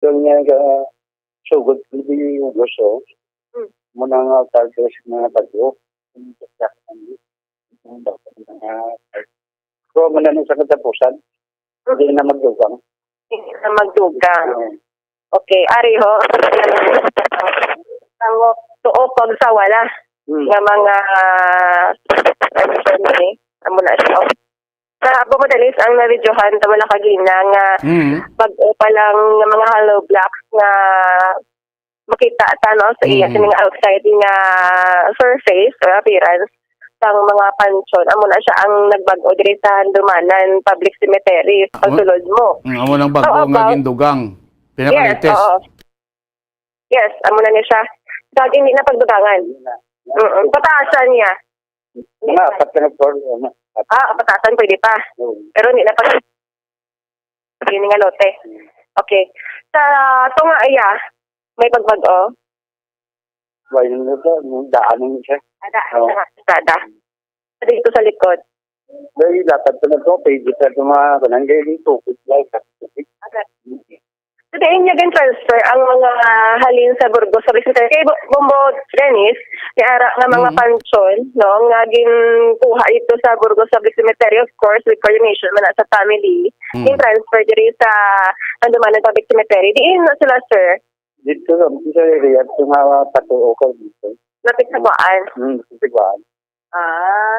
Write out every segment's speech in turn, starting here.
Yung nga sugod hindi yung gusto. Muna nga tardos mga bagyo. So, mananong sa katapusan, hindi na magdugang. Hindi na magdugang. Okay, ari ho. Ang tuo pag sa wala. Nga mga amo na siya. Sa Bomodanis ang naridyohan ta wala kagina nga pag-o pa lang nga mga hollow blocks nga makita ta no sa iya sining outside nga surface or appearance sang mga pansyon amo na siya ang nagbag-o diri sa Handumanan Public Cemetery pagsulod mo. Amo nang bag-o nga gindugang. Pinaka-latest. Yes, oo. Yes, amo na niya siya. Dahil hindi na pagdugangan. Pataasan niya. Mga apat na floor. Pataasan pwede pa. Pero hindi na pag hindi nga lote. Okay. Sa tunga iya, may pagbago. Bayan na ito, daanan siya. Ada. Dito sa likod. Dahil dapat ito na ito, pwede sa mga kanangay dito. So, diin niya din transfer ang mga halin sa Burgos sa Vicente. Kay Bombo Dennis, ni Ara nga mga pansyon, no, nga ginkuha ito sa Burgos sa Cemetery, of course, with coordination man sa family. Yung transfer diri sa Handumanan Public Cemetery. Diin na sila, sir. Dito lang, sa area, ito nga patuo ko dito. Lapit sa Guaan. Sa Guaan.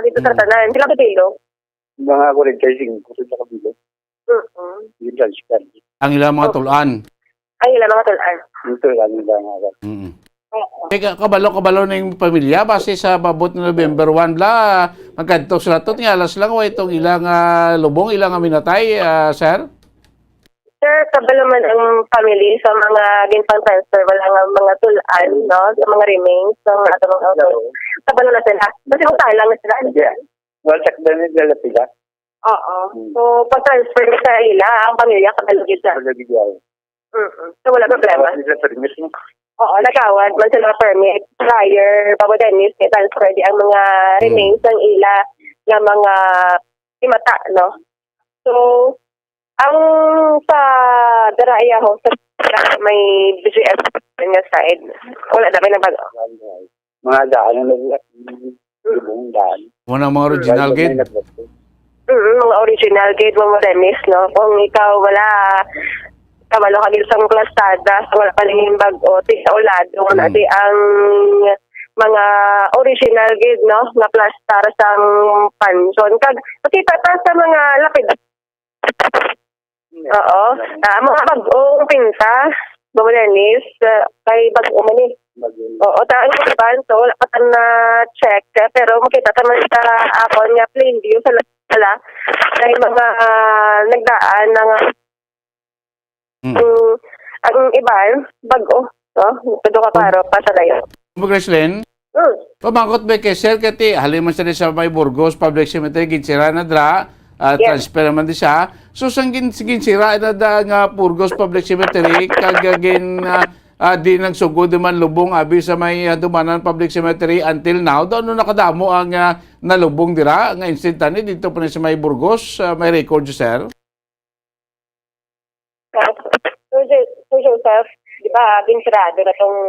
Dito sa Tanan. Sila kabilog? Mga 45 sa kabilo. Yung transfer. Ang ilang mga tulan. Ang ilang mga tulan. Ito lang yung mga. Teka, kabalo na yung pamilya base sa babot na November 1 la magkadto sila to tingalas lang wa itong ilang lubong ilang minatay sir. Sir, kabalo man ang family sa mga ginpang transfer wala nga mga tulan no sa mga remains ng atong auto. Kabalo na sila. Kasi utang lang na sila. Yeah. Well, sakda nila pila. Oo. So pag-transfer sa ila ang pamilya kabalo gid sa. So wala problema. Oo, nagawad man sila permit prior bago Dennis kay transfer di ang mga remains ng ila nga mga imata, no? So, ang sa daraya ho sa may BGF nga side, wala na may nabag. Mga daan na lubong daan. Muna mga original gate. Mga original gate mo Dennis, no? Kung ikaw wala kabalo ka dito sa plastada, sa wala palingin bag-o, sa ulado, di ang mga original gid, no, na plastar sang pansyon. Kag, makita pa sa mga lapid. Oo. Mga bag-o, pinta, Bomodanis, kay bag-o man eh. Oo, ang iban, so wala pa na check, pero makita ka man sa akon nga plain view sa lala, kay mga nagdaan ng ang iban, bago, no? Todo ka paro pa sa dayo. Gracelyn, pamangkot ba kay sir kati haliman sa sa may Burgos Public Cemetery ginsira na dra transfer naman di siya. So sang ginsira na da nga Burgos Public Cemetery kagagin di nagsugod man lubong abi sa may Handumanan Public Cemetery until now. Doon nakadamo ang nalubong dira nga instantly dito pa sa may Burgos may record sir. So Joseph, di ba, binsirado na itong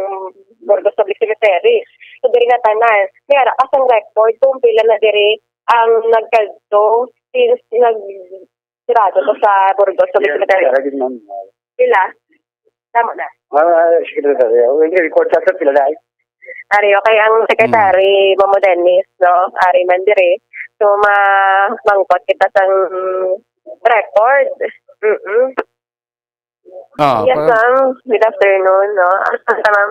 Burgos Public Cemetery. So, diri na tanan. Mayara kasang record kung pila na diri ang nagkalto since nagsirado to sa Burgos Public Cemetery. Pila? Tama na. Sekretary, record sa pila na. Ari, okay, ang Secretary Momo Dennis, no? Ari man diri. So, mangkot kita sang record. Yes, ma'am. Good afternoon, no? Ano ma'am?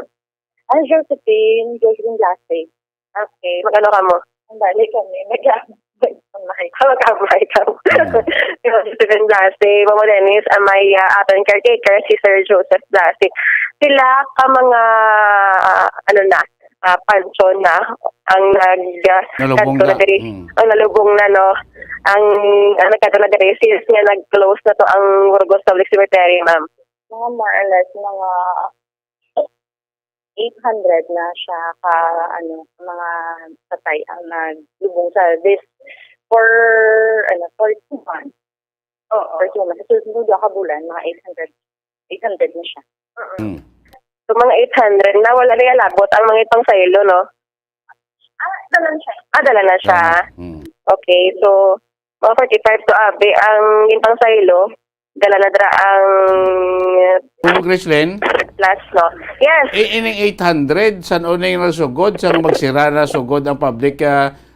I'm Josephine Blase. Okay. Magano ka mo? Ang balik kami. Magkamay ka. Josephine Blase. Momo Dennis, ang may aton caretaker, si Sir Joseph Blase. Sila ka mga, pansyon na ang nalubong na. Ang nalubong na, no? Ang nagkato na diri, since nga nag-close na to ang Burgos Public Cemetery, ma'am. Mga more or less, mga 800 na siya mga patay ang naglubong sa this for 2 months. Oo. For 2 months. So, susunod ka bulan, mga 800 na siya. Hmm. So, mga 800 na wala na alabot ang mga itong saylo, no? Dala na siya. Dala na siya. Hmm. Okay, so, mga 45 to abi ang itong saylo, dala na dra ang Kung Gracelyn, plus, no? Yes. ining 800, saan uning nasugod? Saan magsira na sugod ang public,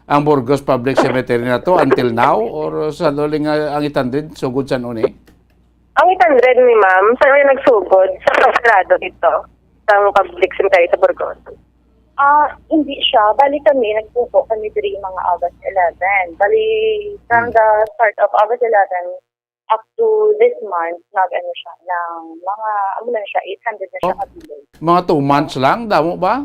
ang Burgos Public Cemetery na to until now? Or saan uling ang 800 sugod saan uning? Ang 800 ni ma'am, saan kayo nagsugod? Sa Sagrado dito, sa public cemetery sa Burgos. Hindi siya. Bali kami, nagpupo kami diri mga August 11. Bali, from the start of August 11 up to this month, nag-ano siya, ng mga, ano na siya, 800 na siya kabilog. Mga 2 months lang, damo ba?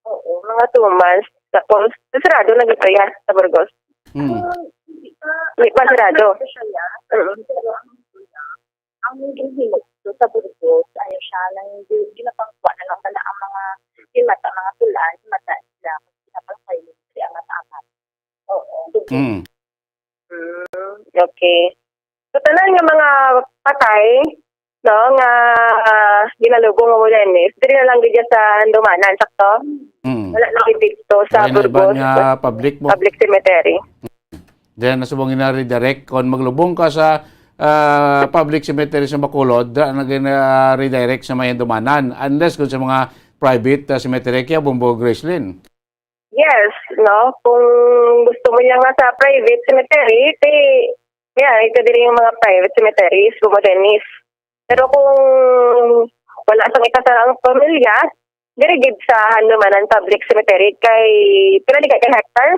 Oo, mga 2 months. Tapos, sa Sarado na dito yan, sa Burgos. Hmm. Hindi pa Sarado. Ang ginhilot sa Burgos, ano siya, nang ginapangkuha na lang pala ang mga himata, mga tulan, himata sila, ginapangkuha sila ang mataangat. Oo. Hmm. Okay. So, tanan nga mga patay, no, nga ginalubong mo Dennis, dili na lang gidya sa Handumanan, sakto? Hmm. Wala na dito sa Wala na Burgos ibang public mo. Public Cemetery. Then nasubong na redirect kung maglubong ka sa public cemetery sa Bacolod, redirect sa may Dumanan unless kung sa mga private cemetery kaya Bumbo Gracelyn. Yes, no, kung gusto mo niya nga sa private cemetery, ito din yung mga private cemeteries, Dennis. Pero kung wala sang ikasarang pamilya, dirigid sa Handumanan Public Cemetery kay pila di kay hectare?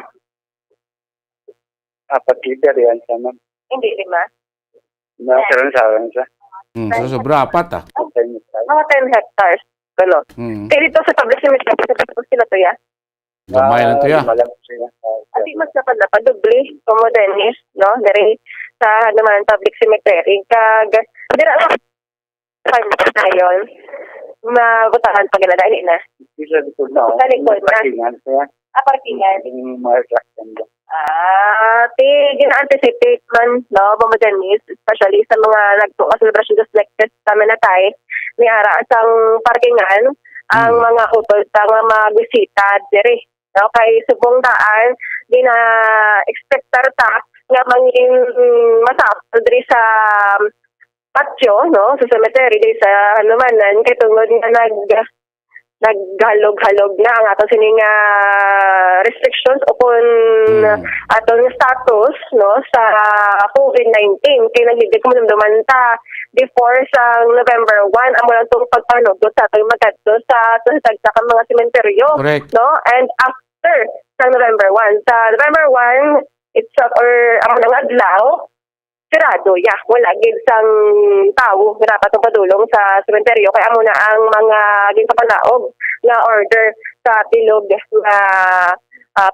4 liter yan sa ma'am. Hindi, 5. Nasarang-sarang siya. So sobra apat ah. Mga 10 hectares. Gano'n. Kaya dito sa public cemetery, sa sila to ya. Gamay lang to ya. At mas napad doble, como Dennis, no? Dari sa naman public cemetery. Dira lang, na yun, mabutahan pag iladali na. Isa dito na. Sa likod na. Parkingan siya. Parkingan. Yung mga truck yan. Gina-anticipate man, no, mga Dennis, especially sa mga nagtuka-celebration just like this, kami na tayo, ni ara sang parkingan, ang mga utol sa mga bisita, diri. No, kay subong daan, di na expect ta nga mangin masapol diri sa patio, no, sa cemetery, diri sa Handumanan, kay tungod nga naghalog-halog na ang ato sining restrictions o kung atong status, no, sa COVID-19 kay nagligid ko man ta before sa November 1 amo lang tong pagpanugot sa atong magadto sa tagsa mga sementeryo, no, and after sa November 1 itself or amo nang adlaw sirado, wala gid sang tao nga dapat padulong sa sementeryo kay amo na ang mga ginpapanaog nga order sa bilog nga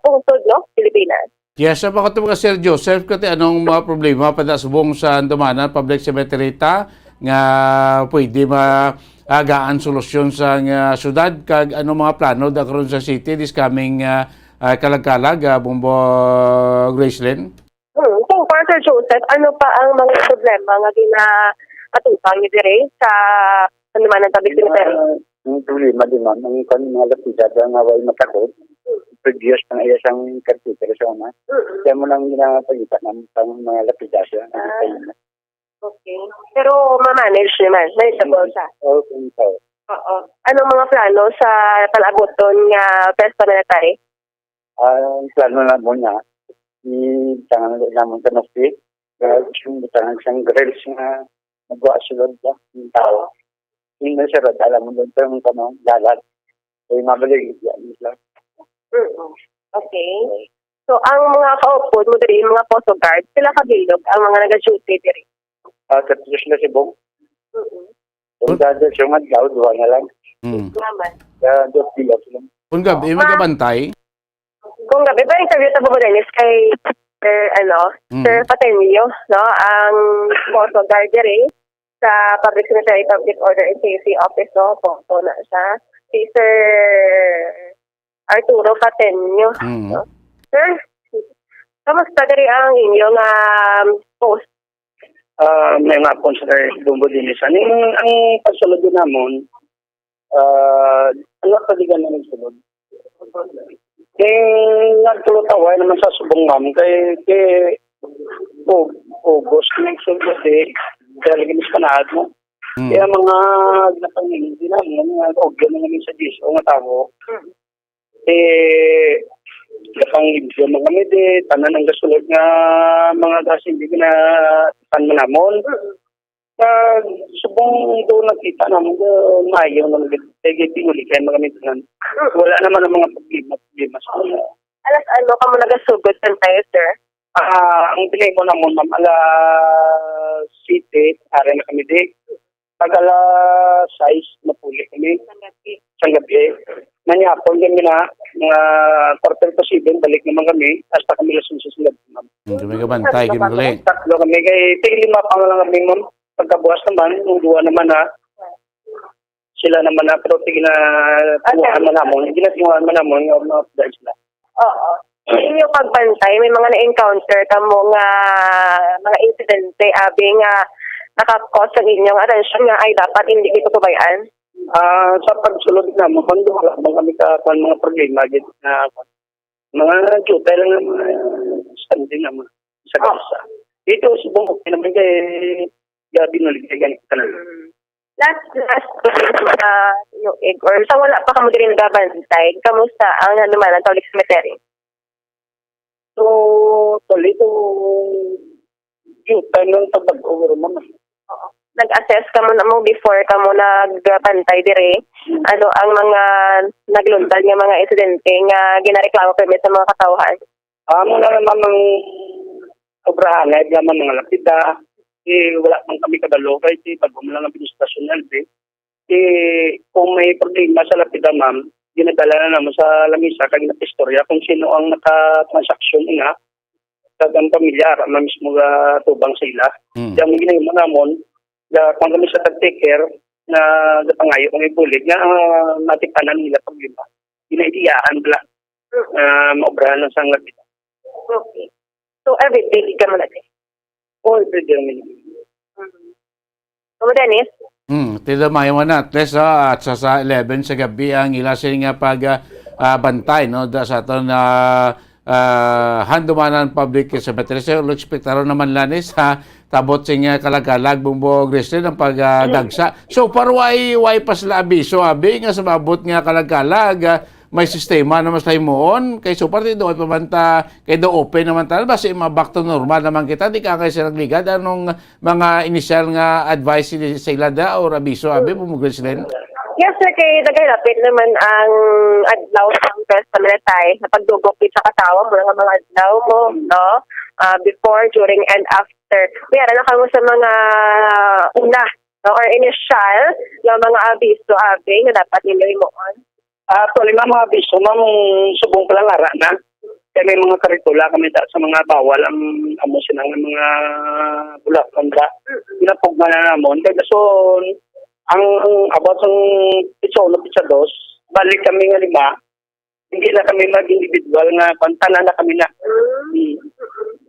pungsod, no, Pilipinas. Yes, sa mga mga Sir Joseph, kasi anong mga problema padasubong sa Handumanan Public Cemetery ta nga pwede maagaan solusyon sa syudad kag anong mga plano da karon sa city this coming kalag-kalag Bumbo Gracelyn? Kung para Sir Joseph, ano pa ang mga problema nga ginatutang ni dire sa Handumanan Public Cemetery? Ang problema din ma'am, ang mga lapida nga way matakot, previous pang isang kartiter sa una. Kaya mo lang ginapagita ng mga lapida siya. Okay. Pero ma-manage naman, manageable siya. Oo. Anong mga plano sa palaboton nga pesta na tayo? Ang plano na mo niya, tangan naman sa nasi, tangan siyang grills nga nagawa sila ng tao. Hindi na siya alam mo doon yung lalat. Ay mabalik yan. Okay. So, ang mga kaupod mo diri, mga poso guard, sila kabilog, ang mga nag-duty diri. Katulad sila si Bong. Kung dada siya madlaw, duwa na lang. Naman. Kaya doon sila sila. Kung gabi, magabantay? Kung gabi ba interview sa Dennis kay Sir Patenio, no, ang poso guard diri sa Public Cemetery Public Order and Safety Office, no, po na siya. Si Sir Arturo Patenio. No? Sir, kamusta diri ang inyong post may nga po sa Bumbo Dinis. Ang pagsulod din namon, ano paligan na nagsulod? Nagtulutaway naman sa subong ma'am, kay August, nagsulod kaya liginis panahad mo. Kaya mga ginapangin, hindi naman, ogyo na namin sa Diso, nga tao. Kapang libyo mga kami tanan ang gasulod nga mga gas hindi na panmanamon. Subong doon nakita naman maayaw na nagtigil kaya mga kami wala naman ang mga problema. Alas ano ka mo nagasugod sa tayo, sir? Ang tingin mo naman ma'am, city, are na kami pag 6 na puli kami sa gabi. Nanyapon kami na mga 4:07 balik naman kami hasta kami lasing sa silab ma'am. Kami kabantay, ginagaling. Tatlo kami kay tingin pa nga lang kami ma'am. Pagkabukas naman, yung duwa naman sila naman pero tingin na tuwahan man namon. Hindi na tuwahan man namon yung mga sila. Oo. Inyong pagbantay, may mga na-encounter ka mo nga mga insidente, abi nga nakakos sa inyong atensyon nga ay dapat hindi ito pabayaan? Sa pagsulod na, mapando wala kami mga problema na mga juta lang na mga standing naman sa kasa. Dito, subong okay naman kay gabi nulig kay ganit ka na. Last or sa wala pa kamo din nagabantay, kamusta ang naman ang Taulik Cemetery? So, tuloy ito juta ng tabag-over naman. Oo. Nag-assess ka mo na mo before ka mo nagbantay dire ano ang mga nagluntad nga mga insidente nga ginareklamo permit sa mga katawhan? Muna naman ng sobrahan naman mga lapida wala pang kami kadalo kay pag lang ang administrasyon kung may problema sa lapida ma'am ginadala na naman sa lamisa kag istorya kung sino ang naka-transaction nga sa pamilya na mismo tubang sila. Kaya mo ginawa namon kung kami sa take care na pangayo kung ibulig nga matikanan nila problema. Inaidiyaan bala maobrahan ng sangat nila. Okay. So everyday ka mo natin? Oo, everyday namin. So Dennis? Tila mayo na at least at sa 11 sa gabi ang ilasin nga bantay no sa aton handumanan public cemetery. So expectaro naman lanis tabot siya kalagalag Bumbo Grizzly ng pagdagsa. So parway pa sila abiso abi nga sa mabot nga kalagalag may sistema na mas tayo moon kay so parte do pamanta kay do open naman tal basi back to normal naman kita di ka kay sila ligad anong mga initial nga advice sa ilada or abiso abi Bumbo Grizzly? Yes, sir, kay nagahilapit naman ang adlaw ng Pestaminatay na pagdugok sa katawa mo ng mga adlaw mo, no? Before, during, and after. Mayroon na kamo sa mga una, no? Or initial na mga abiso, abi, na dapat nila imoon. Actually, mga abiso, subong pa lang ara na. Kaya may mga karikula kami sa mga bawal ang amo sinang mga bulak kanda. Pinapugma na namon. Kaya so, ang about ng pitsa 1, pitsa 2, balik kami nga 5, hindi na kami mag-individual nga pantanan na kami na.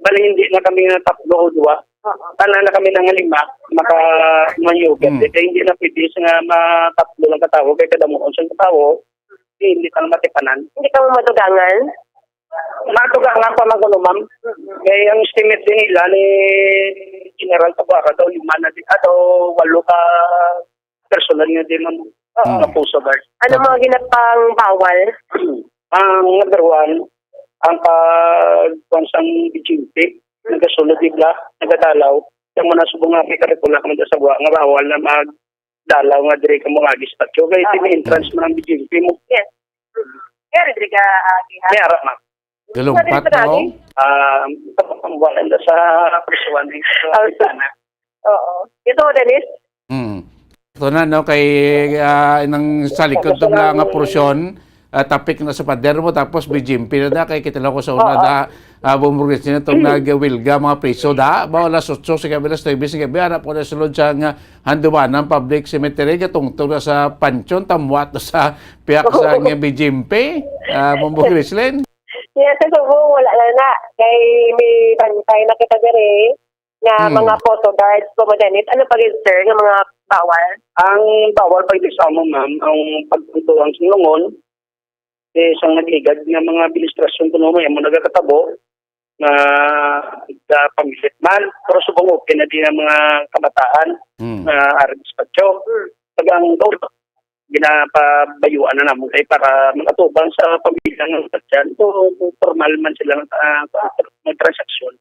Balik hindi na kami na 3 o 2, tanan na kami na nga 5, maka-mayugat. Kaya hindi na pwede nga ma-3 lang katawo, kaya kada mo sa katawo, hindi ka na matipanan. Hindi ka mo matugangan? Matugangan pa magulo, ma'am. Kaya ang estimate din nila ni General Tabuara daw 5 na din, ato 8 ka personal nga din ang puso guard. Ano mga ginapang bawal? Ang number 1, ang pagkunsang bijimpi, nagasulod bigla, nagadalaw. Yung mga subong nga karikula ka sa buwa, nga bawal na magdalaw nga dire ka mga dispatcho. Kaya entrance mo ng bijimpi mo. Yes. Kaya dire ka may harap ma. Galumpat na o? Pagkakambualan na sa presuan ng sana. Oo. Ito, Dennis? Ito na, no, kay nang sa likod ito nga porsyon, topic na sa pader mo, tapos bijimpi na kay kita lang ko sa una bumurgis niya itong nag-wilga mga preso bawala sotso sa kabilas na ibig sa gabi, harap ko na sulod siya nga handuman ng public cemetery, katungtong na sa pansyon, tamwat na sa piyak sa nga bijimpi, bumurgis rin. Yes, sa subo, wala na. Kay may bantay na kita dire. nga mga photo guards, Mamo Dennis. Ano pa rin, sir, ng mga bawal? Ang bawal pa ito sa mo, ma'am, ang pagpuntuang sinungon, isang nag-igad ng mga administrasyon ko naman, yung mga nagkakatabo, na pamilit man, pero subong okay na din ang mga kabataan na ardispatyo. Tagang ginapabayuan na naman kayo para makatubang sa pamilya ng tatyan. So, formal man sila ng transaksyon.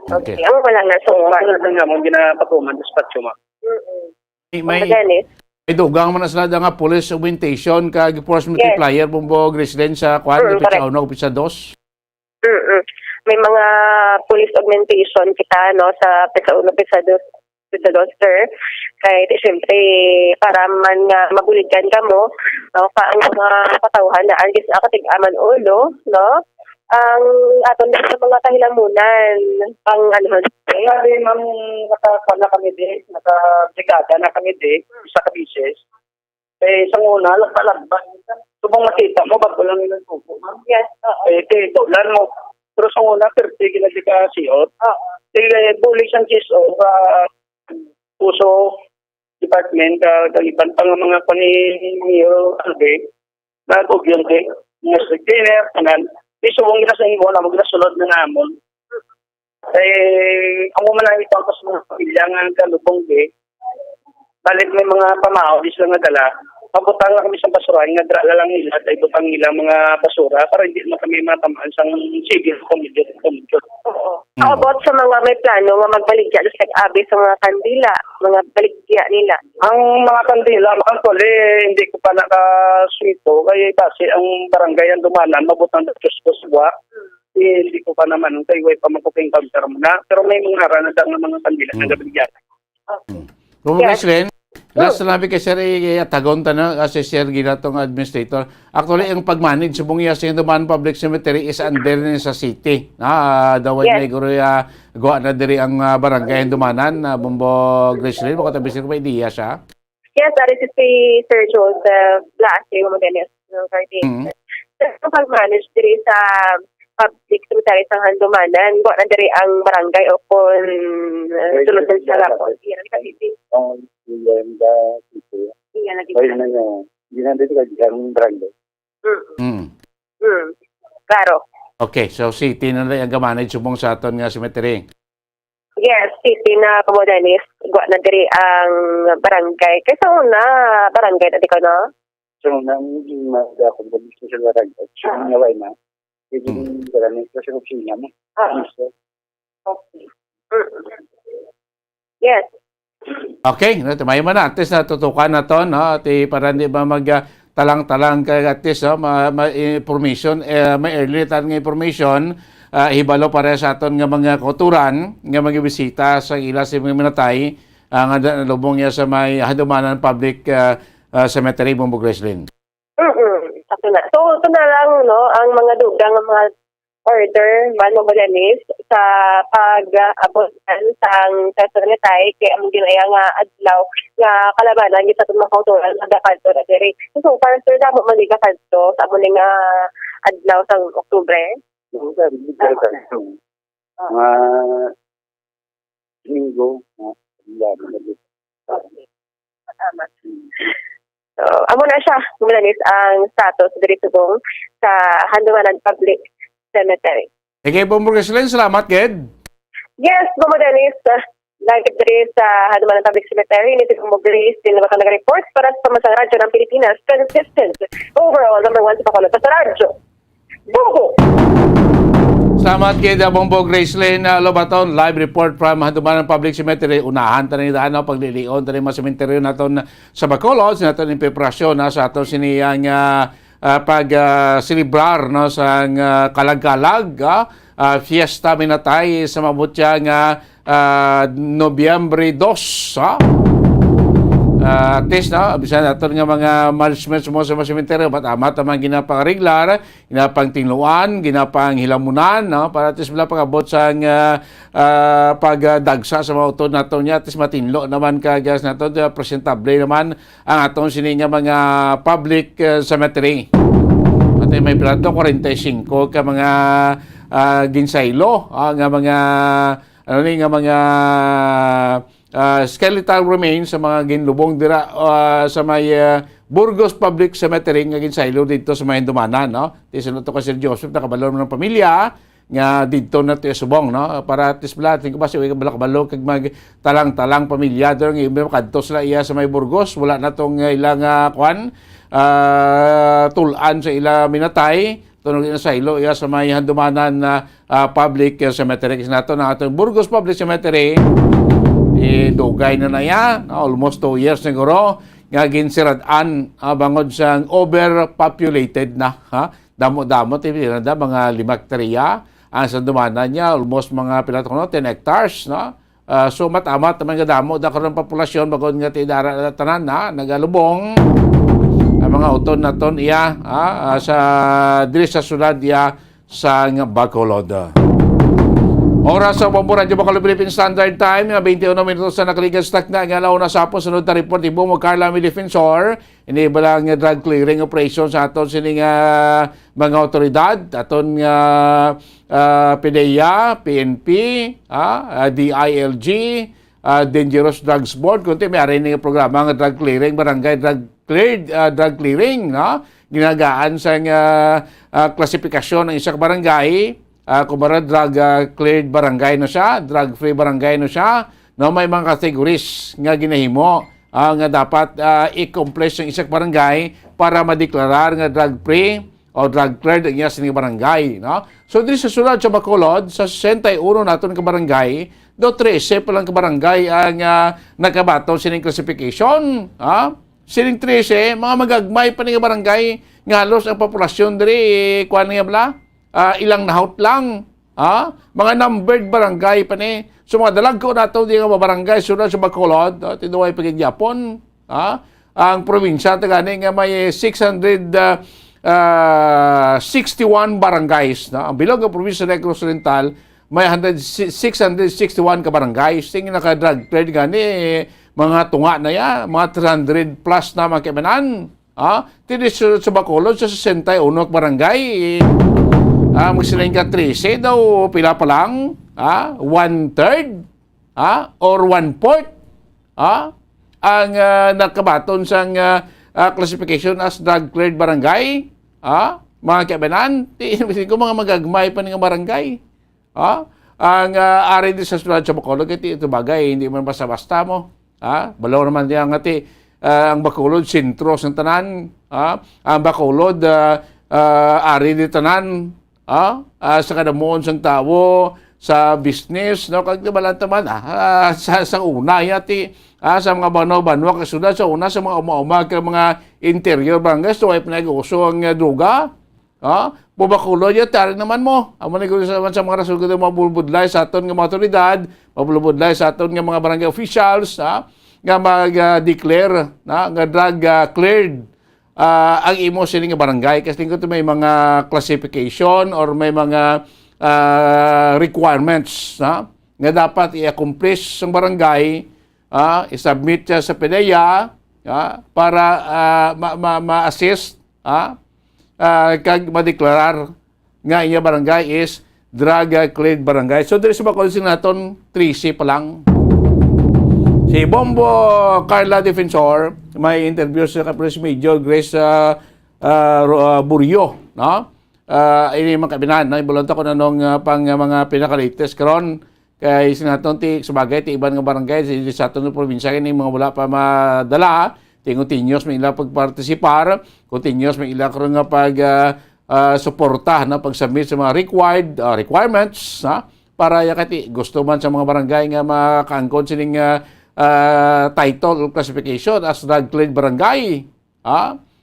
Okay. Ang walang nasumpa. Ano nga mo, ginapatuman dispatcho, ma'am. May dugang man na sila nga police augmentation kag force multiplier bumbo resident sa kwan pizza 1 pizza 2. May mga police augmentation kita no sa pizza 1 pizza 2 sir. Kaya siyempre para man nga maguligan ka mo ang mga patawhan na ang gis akatig-aman ulo no ang aton din sa mga kahilamunan pang ano kaya rin ma'am nakakala kami din nakabrigada na kami din sa kabises isang una lagpa subong makita mo bago lang yung tubo ma'am yes tulan mo pero sa una perti ginagika siyot bulis ang kiso puso department kaliban pa nga mga paniniyo albe nagugyan kay mga cleaner kanan piso kung ginasahin mo na magnasulod na namon ang umalang ito ang mga pamilya nga kalubong balik may mga pamao di sila nga dala mabutang na kami sa basurahan nga drala lang nila at ibutang nila mga basura para hindi na kami matamaan sa sigil komedyo. How about sa mga may plano nga magbaligya just like abi sa mga kandila, mga baligya nila? Ang mga kandila, actually, hindi ko pa nakaswito kaya kasi ang barangay ang dumanan, mabutang na ko sa hindi ko pa naman kay way pa magpaping-counter muna pero may mga ranadang ng mga kandila na nabigyan. Kung last na nabi kay Sir Tagon na kasi Sir Ginatong administrator. Actually, ang pag-manage sa bungiya sa Dumaan Public Cemetery is under sa city. Daway na iguro gawa na diri ang barangay ang Dumanan na Bumbo Gracelyn. Baka tabi may idea siya. Yes, that is si Sir Joseph Blasio Maganes ng Cartagena. Sa pag-manage diri sa public cemetery sa Handumanan, gawa na diri ang barangay o kung sulusan sa lapon. Iyan ang kapiti. Iyan ang barangay. Klaro. Okay, so city na lang ang manage subong sa aton nga cemetery. Yes, city na Camodanis, gawa na diri ang barangay. Kaysa una, barangay na di ka na? So, nang ako gusto sa barangay, so, naway na. Hindi barangay kasi opisina mo. Okay. Yes. Okay, tumayo man na. At least natutukan na to, no? At para hindi ba talang-talang kay at least, no? Information, may early nga information, hibalo para sa aton nga mga kauturan, nga mga bisita sa ila sa mga minatay, ang lubong niya sa may Handumanan Public Cemetery, Bumbo Gracelyn. Sakto na. So, ito na lang, no, ang mga dugang, ang mga order, Mano Balanis, sa pag-abotan sa cemetery, kaya ang ginaya nga adlaw, nga kalabanan, yung sa mga kauturan, nagakanto na diri. So, para sir, damo man nagakanto, sa mo nga adlaw sa Oktubre. Linggo. Tama. So, amo na siya, Mulanis, ang status diri subong sa Handumanan Public Cemetery. Okay, Bumbo Gracelyn, salamat, Ged. Yes, Mulanis, lagi diri sa Handumanan Public Cemetery, nito Bumbo Grace, din naman nag-report para sa Pamansang Radyo ng Pilipinas, consistent, overall, number 1 sa Bacolod sa radyo. Bumbo! Salamat kay Bumbo Gracelyn Lobaton, live report from Handumanan Public Cemetery. Unahan tayo daan paglilion tayo mga cemetery naton sa Bacolod, sa naton in preparasyon sa aton siniyang pag-celebrar no sa kalag-kalag fiesta minatay sa mabutya nga Nobyembre 2 test na bisan aton nga mga management mo sa cemetery amat ang ginapang regular ginapang tingluan ginapang hilamunan no para tis wala pag-abot sa pagdagsa sa mga utod naton nya tis matinlo naman kagas naton presentable naman ang aton sini nga mga public cemetery. At may plano 45 ka mga ginsaylo nga mga nga mga skeletal remains sa mga ginlubong dira sa may Burgos Public Cemetery nga ginsaylo dito sa may Hindumanan, no? Tisunod to ka Sir Joseph nakabalo ng pamilya nga dito na to subong, no? Para tisbla tingko ba si kabalo kag mag talang pamilya dong kadto sila iya sa may Burgos, wala na tong ilang tulan sa ila minatay tunog na sa ilo iya sa may Hindumanan na Public Cemetery nato na atong Burgos Public Cemetery dugay na ya, almost 2 years siguro nga ginsirad-an bangod sang overpopulated na damo-damo na mga 5 hektarya ang sa dumanan niya almost mga 10 hectares, no? So matamat naman nga damo da karon populasyon bagod nga tidara tanan na nagalubong ang mga uton naton iya sa diri sa syudad iya sa Bacolod. Oras sa Bombo Radio Bacolod Philippine Standard Time, 21 minutos sa nakaligan stock na ngalaw na sapon sunod na report ibo mo Carla Mi Defensor inibala nga drug clearing operation sa aton sining mga otoridad aton nga PDEA, PNP, DILG, Dangerous Drugs Board kunti may ari nga programa nga drug clearing barangay drug clearing, no? Ginagaan sa klasifikasyon ng isang barangay. Kumara drug cleared barangay na siya, drug free barangay na siya, no, may mga categories nga ginahimo nga dapat i-complete ng isang barangay para madeklarar nga drug free o drug cleared ang iya sining barangay, no? So diri sa sulod sa Bacolod sa 61 naton ka barangay, do 13 pa lang ka barangay ang nakabaton sining classification, sining 13 mga magagmay pa nga barangay nga halos ang populasyon diri kuan nga bala ilang nahot lang, mga numbered barangay pa ni. So mga dalagko nato di nga barangay sunod sa Bacolod, tinuway pagigyapon, ang probinsya tagani nga may 661 barangays, no? Ang bilog nga probinsya ng Negros Oriental may 661 ka barangays. Tingin na ka drug trade gani mga tunga na ya, mga 300 plus na mga kimanan. Tindi sa Bacolod sa 61 barangay magsilaing ka 13 daw, pila pa lang, 1/3, or 1/4, ang nakabaton sang classification as drug cleared barangay, mga kabanan, ko mga magagmay pa nga barangay, ang ari din sa sulod sa Bacolod, ito bagay, hindi man basta-basta mo, balaw naman diyan ngati, ang Bacolod, sentro sa tanan, ang Bacolod, ari di tanan, sa kadamuon sang tawo sa business, no, kag balan taman sa una yati sa mga banwa kasunod sa una sa mga uma ka mga interior barangay so ay pinag-uso ang droga, Bacolod yata naman mo amo ni sa mga rason ko mabulbudlay sa aton nga mga otoridad, mabulbudlay sa aton nga mga barangay officials, nga mag-declare nga drug cleared ang imo sining nga barangay kasi tingko may mga classification or may mga requirements nga dapat i-accomplish ng barangay, i-submit sa PDEA para ma-assist kag madeklarar nga iya barangay is drug cleared barangay. So diri sa Bacolod naton 13 pa lang. Si Bombo Carla Defensor may interview sa Press Major Grace Burio, no? Ini mga kabinan, ibulanta ko na nung pang mga pinaka-latest karon kay sinaton ti sabagay ti iban nga barangay sa aton probinsya kini mga wala pa madala, ti continuous may ila pagpartisipar, continuous may ila karon nga pag suporta na pag-submit sa mga requirements, para yakati gusto man sa mga barangay nga makaangkon sining title or classification as drug cleared barangay.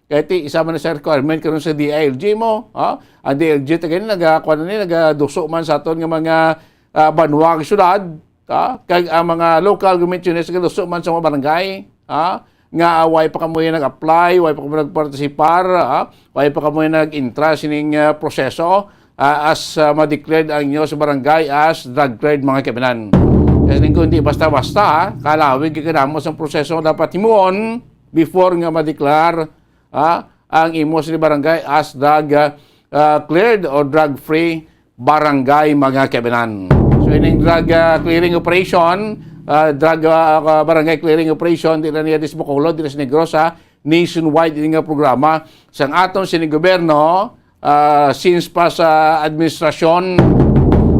Kaya isa man sa requirement karon sa DILG mo. Ang DILG tagay nagakuha na nagaduso man sa aton nga mga banwa nga syudad. Kag ang mga local government units nagaduso man sa mga barangay. Nga way pa kamoy nag-apply, way pa kamoy nagpartisipar, way pa kamoy nag-intra sining proseso as ma-declared ang inyo sa barangay as drug cleared mga kabinan. Kasi hindi basta-basta, kalawig kakanamos ang proseso dapat himuon before nga ma-declare ang imo sa barangay as drug cleared or drug free barangay mga kabinan. So ining drug clearing operation, barangay clearing operation di na niya dis Bacolod, di na Negrosa, nationwide ini nga programa sang aton sining gobyerno since pa sa administrasyon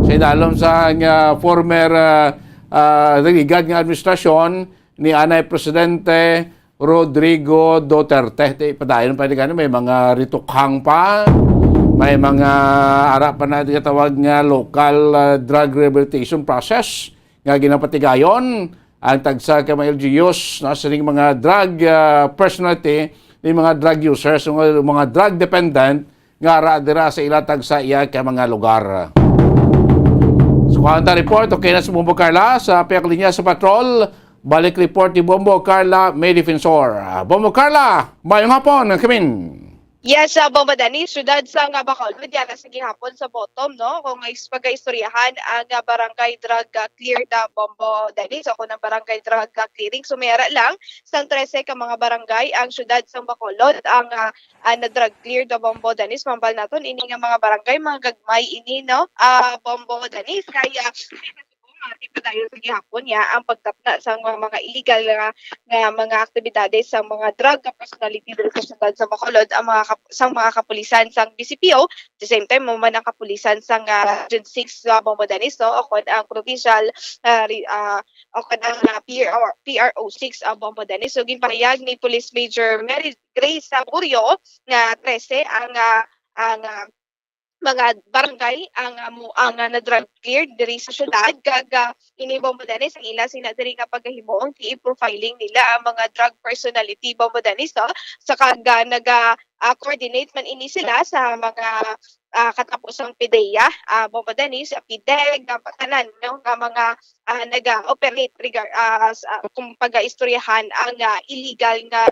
sa idalom sa former regard nga administrasyon ni Anay Presidente Rodrigo Duterte. Padayon pa din may mga ritukhang pa, may mga harapan natin katawag nga local drug rehabilitation process nga ginapatigayon ang tagsa ka mga LGUs na sining mga drug personality ni mga drug users, mga drug dependent nga ra sa ilatag sa iya ka mga lugar. So, kanta report, okay na si Bombo Carla sa piyak linya sa patrol. Balik report ni Bombo Carla, may defensor. Bombo Carla, mayong hapon, kamin. Yes, Bombo Dani, syudad sa Bacolod, yan na sige hapon sa bottom, no? Kung pag-istoryahan ang barangay drug clear na Bombo Dani, so kung ang barangay drug clearing, sumera lang sa 13 ka mga barangay ang syudad sa Bacolod, ang na-drug clear na Bombo Dani, mambal natin, ini nga mga barangay, mga gagmay ini, no? Bombo Dani, kaya pa tayo sa gihapon ang pagtapna sa mga illegal nga mga aktibidades sa mga drug personality dito sa syudad sa Bacolod ang mga kapulisan sang BCPO, at the same time man ang kapulisan sang Region 6 Bombo Dani, so ako ang provincial ako ang PRO 6 Bombo Dani. So ginpahayag ni Police Major Mary Grace Burio nga 13 ang mga barangay ang na-drug cleared diri sa syudad kag ini Bombo Dani sa ila sina diri nga paghimuong i-profiling nila ang mga drug personality Bombo Dani, so sa kag coordinate man ini sila sa mga katapusang PIDEA Bombo Dani, sa PIDEG tanan no nga mga nag-operate kung pag-istoryahan ang illegal nga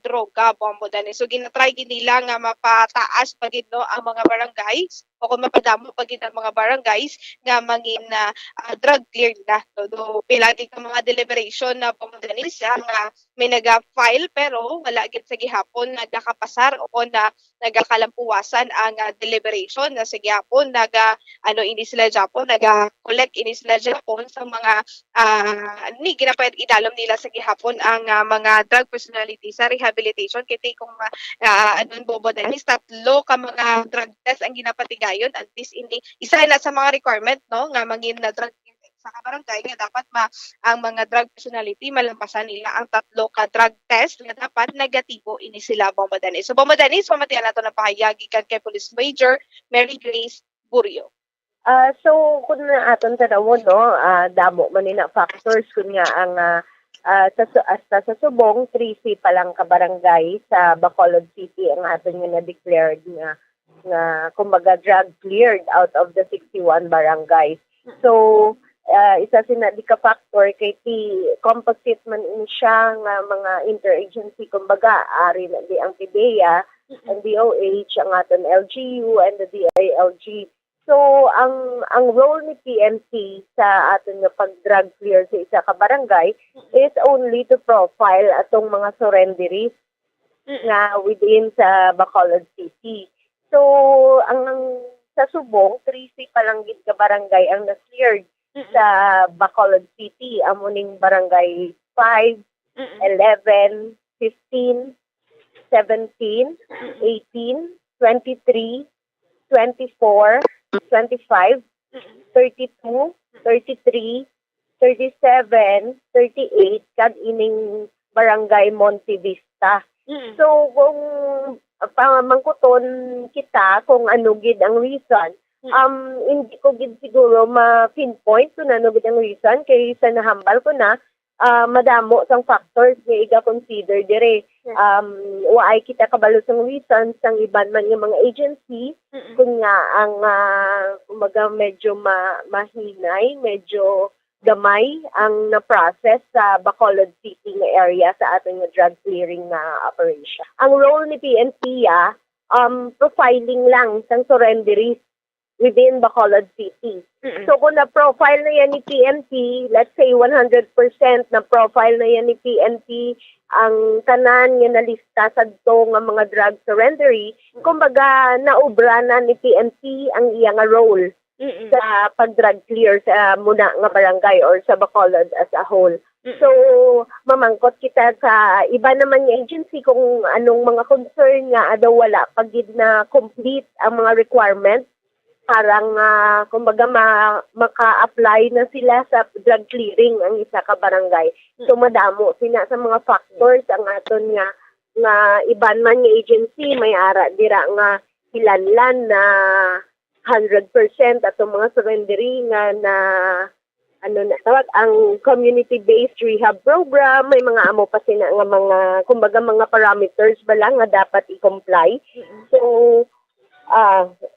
droga Bombo Dani. So ginatry nila nga mapataas pagid no ang mga barangays o kung mapadamo pagid ang mga barangays nga mangin drug cleared na. So pilagi ka mga deliberation na Bombo Dani nga may naga-file pero wala gid sa gihapon nagakapasar o na nagakalampuwasan ang deliberation na sa gihapon ini sila Japon naga-collect ini sila Japon sa mga ni ginapayat idalom nila sa gihapon ang mga drug personality sa rehabilitation kiti kung Bombo Dani tatlo ka mga drug test ang ginapatigayon at least isa na sa mga requirement no nga mangin na drug sa kabarangay nga dapat ang mga drug personality malampasan nila ang tatlo ka drug test nga dapat negatibo ini sila Bombo Dani. So Bombo Dani, pamatian nato na pahayagi kan kay Police Major Mary Grace Burio. So kung aton tanawon no, damo man na factors kun nga ang sa subong 3C pa lang ka barangay sa Bacolod City ang aton nga na-declared nga kumbaga drug cleared out of the 61 barangays. So isa di ka factor kay composite man in siya nga mga interagency kumbaga ari na di ang PIDEA, ang DOH, ang aton LGU and the DILG. So ang role ni PNP sa aton nga pag-drug clear sa isa ka barangay is only to profile atong mga surrenderies nga within sa Bacolod City. So ang sa subong 3C pa lang gid ka barangay ang na-cleared sa Bacolod City, amuning barangay 5, 11, 15, 17, 18, 23, 24, 25, 32, 33, 37, 38 kag ining barangay Monte Vista. So kung mangkuton kita kung ano gid ang reason, hindi ko gid siguro ma-pinpoint kung ano gid ang reason kay sa nahambal ko na madamo sang factors nga iga-consider dire. Waay kita kabalo sang reasons sang iban man nga mga agency kung nga ang kumaga medyo mahinay, medyo gamay ang na-process sa Bacolod City nga area sa ating drug clearing na operation. Ang role ni PNP profiling lang sang surrenderies within Bacolod City. So kung na-profile na yan ni PNP, let's say 100% na-profile na yan ni PNP ang tanan nga nalista sa nga mga drug surrendery, kumbaga naubra na ni PNP ang iyang role sa pag-drug clear sa muna nga barangay or sa Bacolod as a whole. So, mamangkot kita sa iba naman nga agency kung anong mga concern nga daw wala pagid na complete ang mga requirements. Parang, kumbaga, maka-apply na sila sa drug clearing ang isa ka barangay. So, madamo sina sa mga factors ang aton nga iban man nga agency may ara dira nga hilanlan na 100% ato mga surrendering na ano na tawag ang community-based rehab program, may mga amo pa sina nga mga kumbaga mga parameters ba lang nga dapat i-comply. So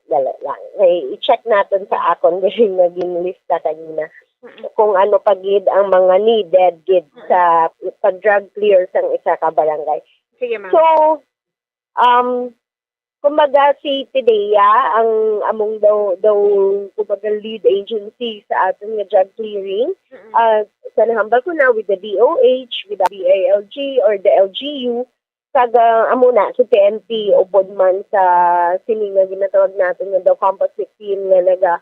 dala lang i-check natin sa akon kasi naging lista kanina kung ano pagid ang mga needed gid sa pag-drug clear sang isa ka barangay. Sige, ma'am. So kumbaga si PDEA ang among daw kumbaga lead agency sa ating nga drug clearing. Sa nahambal ko na with the DOH, with the BALG or the LGU, kaga amo na si PNP ubod man sa sining nga ginatawag natin nga daw composite team nga naga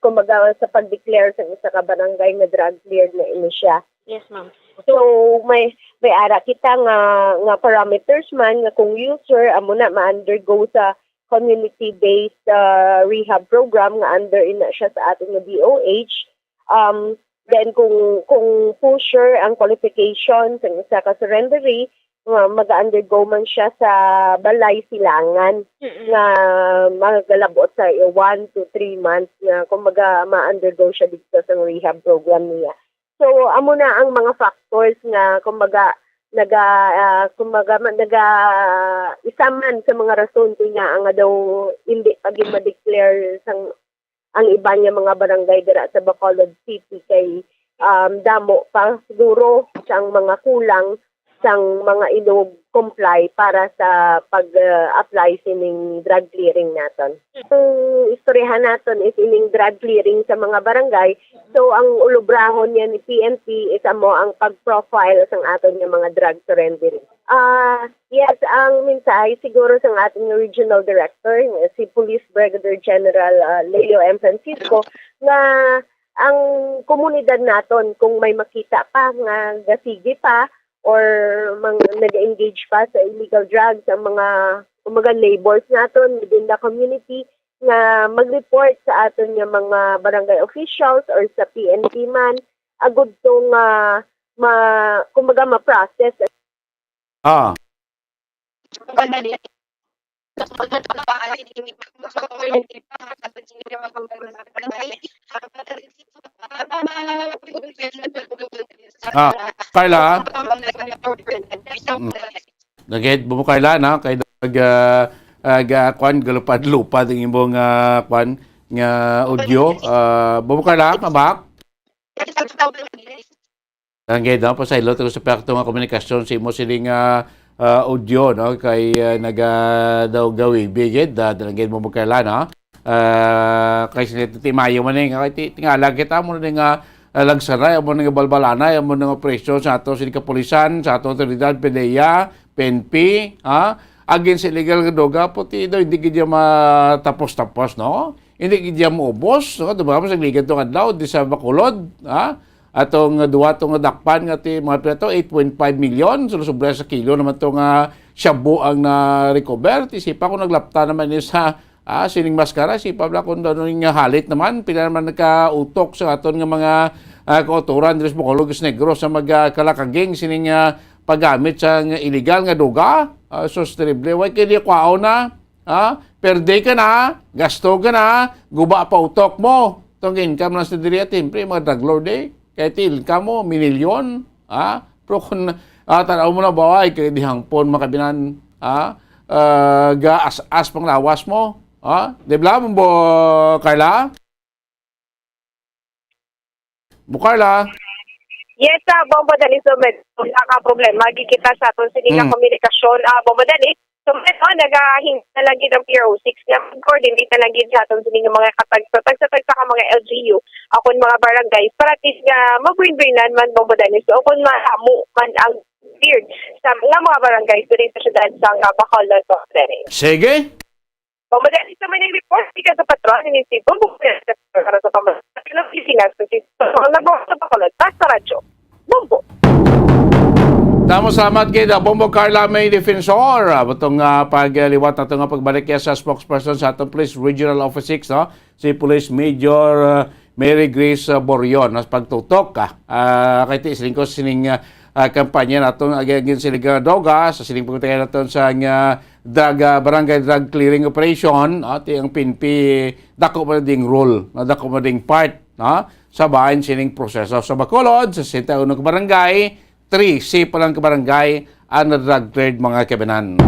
kumbaga sa pag-declare sa isa ka barangay nga drug cleared na ini siya. Yes, ma'am. So may ara kita nga parameters man nga kung user amo na ma-undergo sa community-based rehab program nga under ina siya sa ating nga DOH. Then kung pusher ang qualifications ang isa ka surrendery mag-undergo man siya sa balay silangan nga magalabot sa 1 to 3 months nga kumbaga ma-undergo siya dito sa rehab program niya. So amo na ang mga factors nga kumbaga isa man sa mga rason nga nga daw hindi pagin ma-declare sang ang iba niya mga barangay dira sa Bacolod City kay damo pa siguro sang mga kulang sang mga ilog comply para sa pag-apply sining drug clearing naton. Ang istoryahan naton is ining drug clearing sa mga barangay. So ang ulubrahon niya ni PNP is amo ang pag-profile sang aton nga mga drug surrendering. Yes, ang mensahe siguro sang ating regional director si Police Brigadier General Leo M. Francisco nga ang komunidad naton kung may makita pa nga gasigi pa or nag-engage pa sa illegal drugs ang mga neighbors naton within the community nga mag-report sa aton nga mga barangay officials or sa PNP man agud tong kumbaga ma-process. Carla? Nagahit mo Carla na kay kwan galupad-lupad ang imong kwan nga audio. Bumo Carla, kabak? Nagahit na pa sa ilo sa pekto nga komunikasyon sa imo siling audio no kay daw gawi bigid dalangin mo Carla no. Kay sila timayo man nga kay tingala kita mo nga lagsaray mo nga balbalana mo nga operasyon sa ato sila kapulisan sa ato otoridad PDEA, PNP against illegal nga droga puti daw hindi gid matapos-tapos no. Hindi gid maubos no dumamo sa ligan tong adlaw di sa Bacolod atong duwa tong dakpan nga ti mga preto 8.5 million sobra sa kilo naman tong shabu ang na recover ti sipa ko naglapta naman ni sa sining maskara sipa bla kun daw ning halit naman pila naman nagkautok sa aton nga mga kauturan diri sa Bacolod Negros sa magkalakaging sining paggamit sa illegal nga duga sus terrible way kay di kwao na per day ka na gasto ka na guba pa utok mo tong income na sa diri tempre mga drug lord kay til ka mo minilyon pero kung tanaw mo na baway kay dihangpon makabinan gaas pang lawas mo di ba mo Carla? Carla? Yes, Bombo Dani, so may problema magkikita sa aton sining komunikasyon Bombo Dani. So nagahinta lang gid ang PRO6 na coordinate na lang gid sa aton sining mga katagtag sa mga LGU akon mga barangays para at least nga mabwin-bwinan man Bombo Dani. So kung mahamo man ang beard sa mga barangays diri sa syudad sa Bacolod. Sige. Pamadalis naman yung report, di ka sa patron, inisip, bumbo para sa pamadalis ng Pilipinas, kasi ang nagawa sa Bacolod, basta radyo, bumbo. Damo salamat kay Bombo Carla May Defensor. Butong pagliwat na ito nga pagbalik sa spokesperson sa atong Police Regional Office 6, no? Si Police Major Mary Grace Borion. Nas pagtutok kay ti siling ko sining kampanya naton against illegal droga sa siling pagtaya naton sa barangay drug clearing operation, ti ang PNP dako man ding role, dako man ding part, no? Sa bahin sining proseso sa Bacolod sa 61 ka barangay. 3 pa lang kabarangay ang drug trade mga kabanan.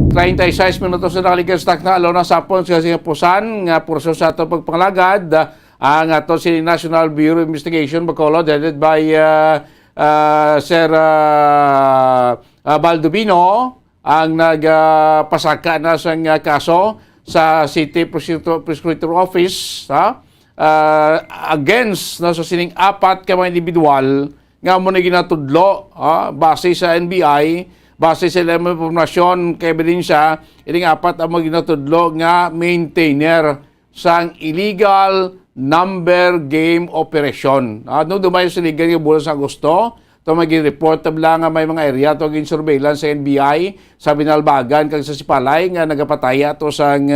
36 minutos na nakalikan stock na alona sa hapon sa pusan nga porso sa ato pagpangalagad ang ato si National Bureau of Investigation Bacolod headed by Sir Baldovino ang nagpasaka na sa kaso sa City Prosecutor Office against sa sining 4 ka mga individual nga mo na ginatudlo base sa NBI, base sa ilang informasyon kay ebidensya, ining 4 ang mga ginatudlo nga maintainer sang illegal number game operation. No dumayo sa liga nga bulan sa Agosto, to maging reportable lang nga may mga area to gin surveillance sa NBI sa Binalbagan kag sa Sipalay nga nagapataya to sang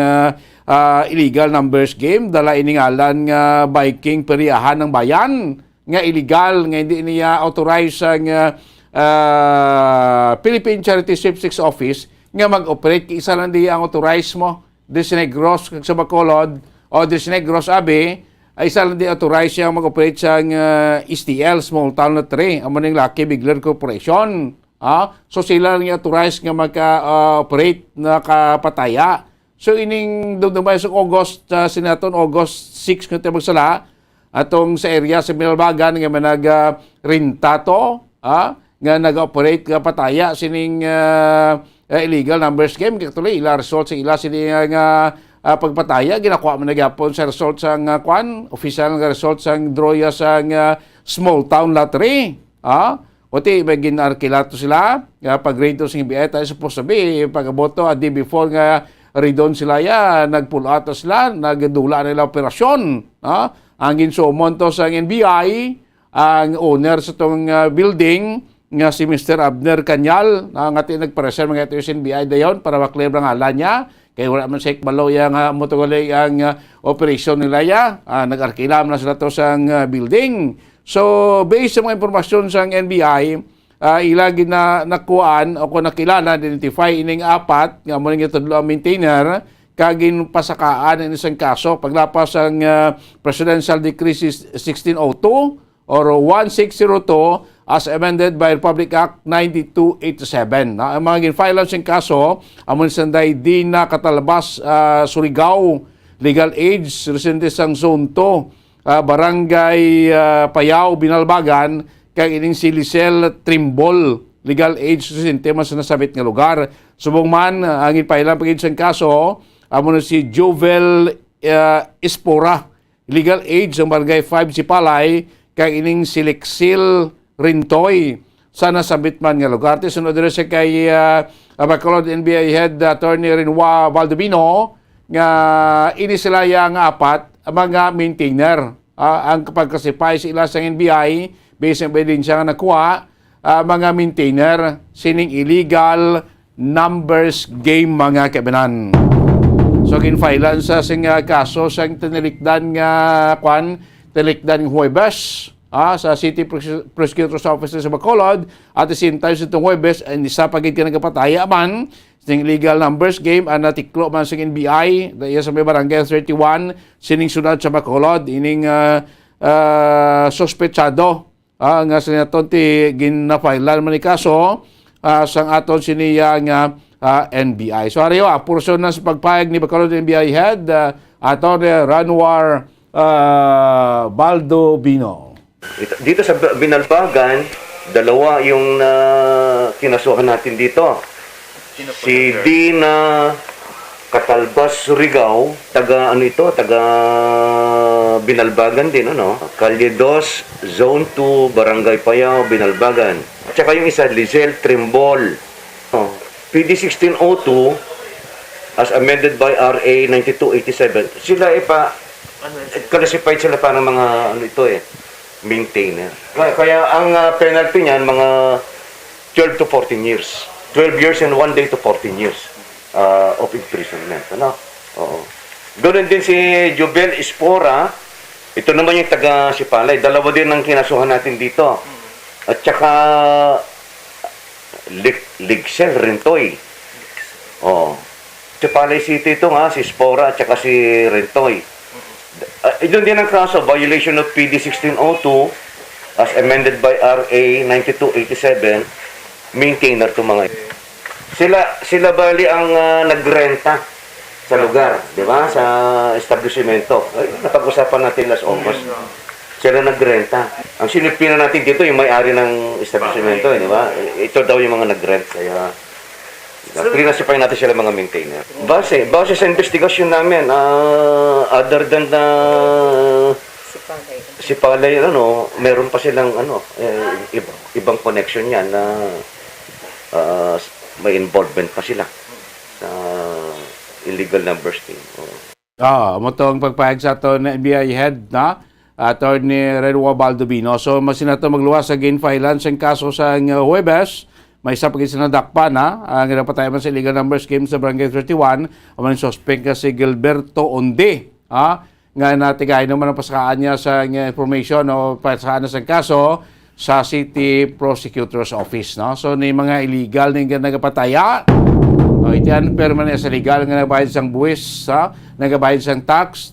illegal numbers game dala iningalan nga biking periyahan ng bayan nga illegal, nga hindi niya authorized ang Philippine Charity Sweepstakes Office nga mag-operate. Isa lang di ang authorized mo. Disnegros sa Bacolod o Disnegros Abe, ay isa lang di authorized siya mag-operate sa STL, Small Town Lottery, ang maning Lucky Bigler Corporation. So sila lang authorized nga mag-operate na kapataya. So ining dumay sa August, sinaton August 6 nga tayo magsala, atong sa area sa Binalbagan nga nag-rintato nga nag-operate nga pataya sining illegal numbers game katuloy ila result sa ila sining nga pagpataya ginakuha man nagyapon sa result sa official nga result sa droya sa small town lottery Oti may ginarkilato sila pag-grade sa NBI tayo supposed to be pag-aboto a day before nga ridon sila nag-pull out sila nagdula nila operasyon ang ginsumon to sa NBI, ang owner sa itong building, nga si Mr. Abner Canyal, na nga nagpareser mga ito yung NBI dayon para maklear ang ala niya. Kaya wala man sa ikbalo yung motogalay ang operasyon nila nag-arkilam na sila to sa building. So, based sa mga informasyon sa NBI, ilagi na nakuhaan o kung nakilala, identify ining 4, nga mo nang itudlo ang maintainer, kagin pasakaan ng isang kaso paglapas ang Presidential Decree 1602 or 1602 as amended by Republic Act 9287. Ang mga ginfile sa kaso, amon sanday di na katalabas Surigao, legal age, residente sang Zone 2, Barangay Payao, Binalbagan, kag ining si Lisel Trimbol, legal age, residente mas nasabit nga lugar. Subong man, ang ginfile pagin sa kaso, amo na si Jovel Espora, legal age ang barangay 5 Sipalay, kag ining si Lexil Rintoy sa nasabit man nga lugar. Sunod rin siya kay Bacolod NBI Head Attorney Rinwa Baldovino nga ini sila yang 4 mga maintainer. Ang pagkasipay sa ila sa NBI based on ebidensya nga nakuha mga maintainer sining illegal numbers game mga kabanan. So ginfailan sa sing kaso sa tinilikdan nga tinilikdan ng Huwebes sa City Prosecutor's Office sa Bacolod at the same time sa itong Huwebes ay isa pagid ka nagkapataya man sining legal numbers game ang natiklo man sa NBI dahil sa may barangay 31 sining sunod sa Bacolod ining sospechado nga sinaton ti ginafailan man ni kaso sang aton siniya nga NBI. So ariyo, portion na sa pagpayag ni Bacolod NBI Head, Atty. Ranwar Baldovino. Dito sa Binalbagan, dalawa yung kinasuhan natin dito. Si Dina Catalbas Surigao, taga Binalbagan din, Calle 2, Zone 2, Barangay Payao, Binalbagan. At saka yung isa, Lisel Trimbol. PD 1602, as amended by RA 9287. Sila classified sila parang mga maintainer. Kaya ang penalty niyan mga 12 to 14 years. 12 years and 1 day to 14 years of imprisonment. Oo. Ganoon din si Jubel Espora. Ito naman yung taga Sipalay. Dalawa din ang kinasuhan natin dito. At saka Ligsel Rentoy. Oo. Sipalay City ito si Espora at saka si Rentoy. Ito din ang kaso, violation of PD 1602 as amended by RA 9287, maintainer to mga sila bali ang nagrenta sa lugar, di ba? Sa establishmento. Napag-usapan natin last August. Sila nagrenta. Ang sinipina natin dito, yung may-ari ng establishmento, di ba? Ito daw yung mga nagrent. Kaya pinasipay natin sila mga maintainer. Base sa investigasyon namin, other than Sipalay, meron pa silang ibang connection yan na may involvement pa sila sa illegal numbers game. Motong pagpahig sa ito na NBI head na Attorney Renwa Baldovino. So, masinato magluwas sa gain filance ang kaso sa Huwebes. May isa pag isinadakpa na ang napatay man sa illegal numbers game sa Barangay 31 ang suspect na si Gilberto Onde. Nga natigay naman ang pasakaan niya sa information o pasakaan na sa kaso sa City Prosecutor's Office. No? So, may mga illegal na yung nagpataya. Itiyan permanent sa legal nga nagbayad sang buwis, nagbayad sang tax,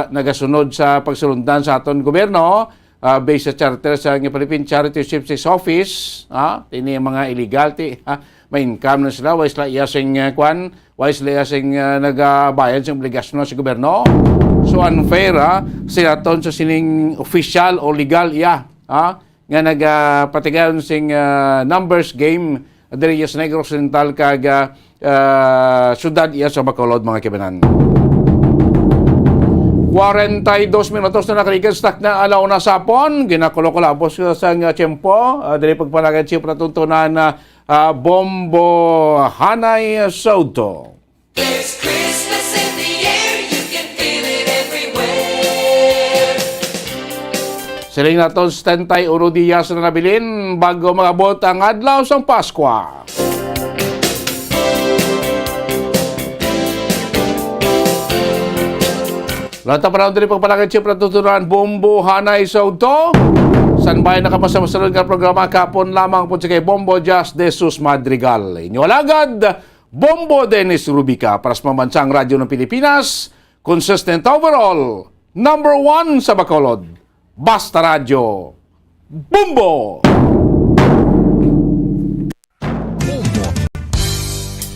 nagasunod sa pagsulundan sa aton gobyerno. Based sa charter sa Philippine Charity Ship's Office, ini mga illegal, may income na sila, wais la iyasing wais la iyasing nagabayad sa obligasyon sa gobyerno. So unfair, sila ton sa sining official o legal nga nagapatigayon sing numbers game diri sa Negros Occidental kag syudad iya sa Bacolod, mga kibanan. 42 minutos na nakaligan stock na alaw na sapon. Ginakulo-kulabos sa tiyempo. Dili pagpalagad siya pratuntunan na Bombo Hanay Soto. There's Christmas in the air, you can feel it everywhere. Siling naton 71 diyas na nabilin bago magabot ang adlaw sang Paskwa. Lata pa rin din pagpalagad siya pratutunan Bombo Hanay Soto. San bayan nakamasasunod nga programa kapon lamang po siya kay Bombo Just de Sus Madrigal. Inyo alagad, Bombo Dennis Rubica para sa Pambansang Radyo ng Pilipinas. Consistent overall, number 1 sa Bacolod. Basta Radyo. Bombo!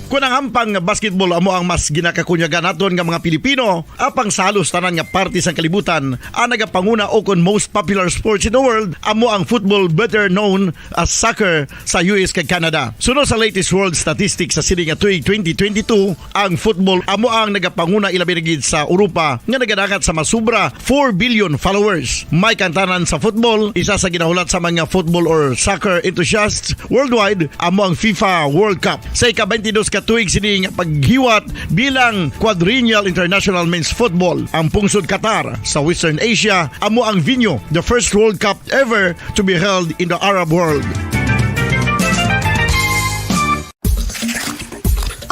Kung ang ampang basketball amo ang mas ginakakunyagan naton nga mga Pilipino, apang salos tanan nga parte sa kalibutan, ang nagapanguna o kon most popular sports in the world, amo ang football, better known as soccer sa US kag Canada. Sunod sa latest world statistics sa sini nga tuig 2022, ang football amo ang nagapanguna ilabi na gid sa Europa nga nagadagat sa masubra 4 billion followers. May kantanan sa football, isa sa ginahulat sa mga football or soccer enthusiasts worldwide, amo ang FIFA World Cup. Sa ika-22 katuig sining paghiwat bilang quadrennial international men's football ang pungsod Qatar sa Western Asia amo ang venue, the first World Cup ever to be held in the Arab world.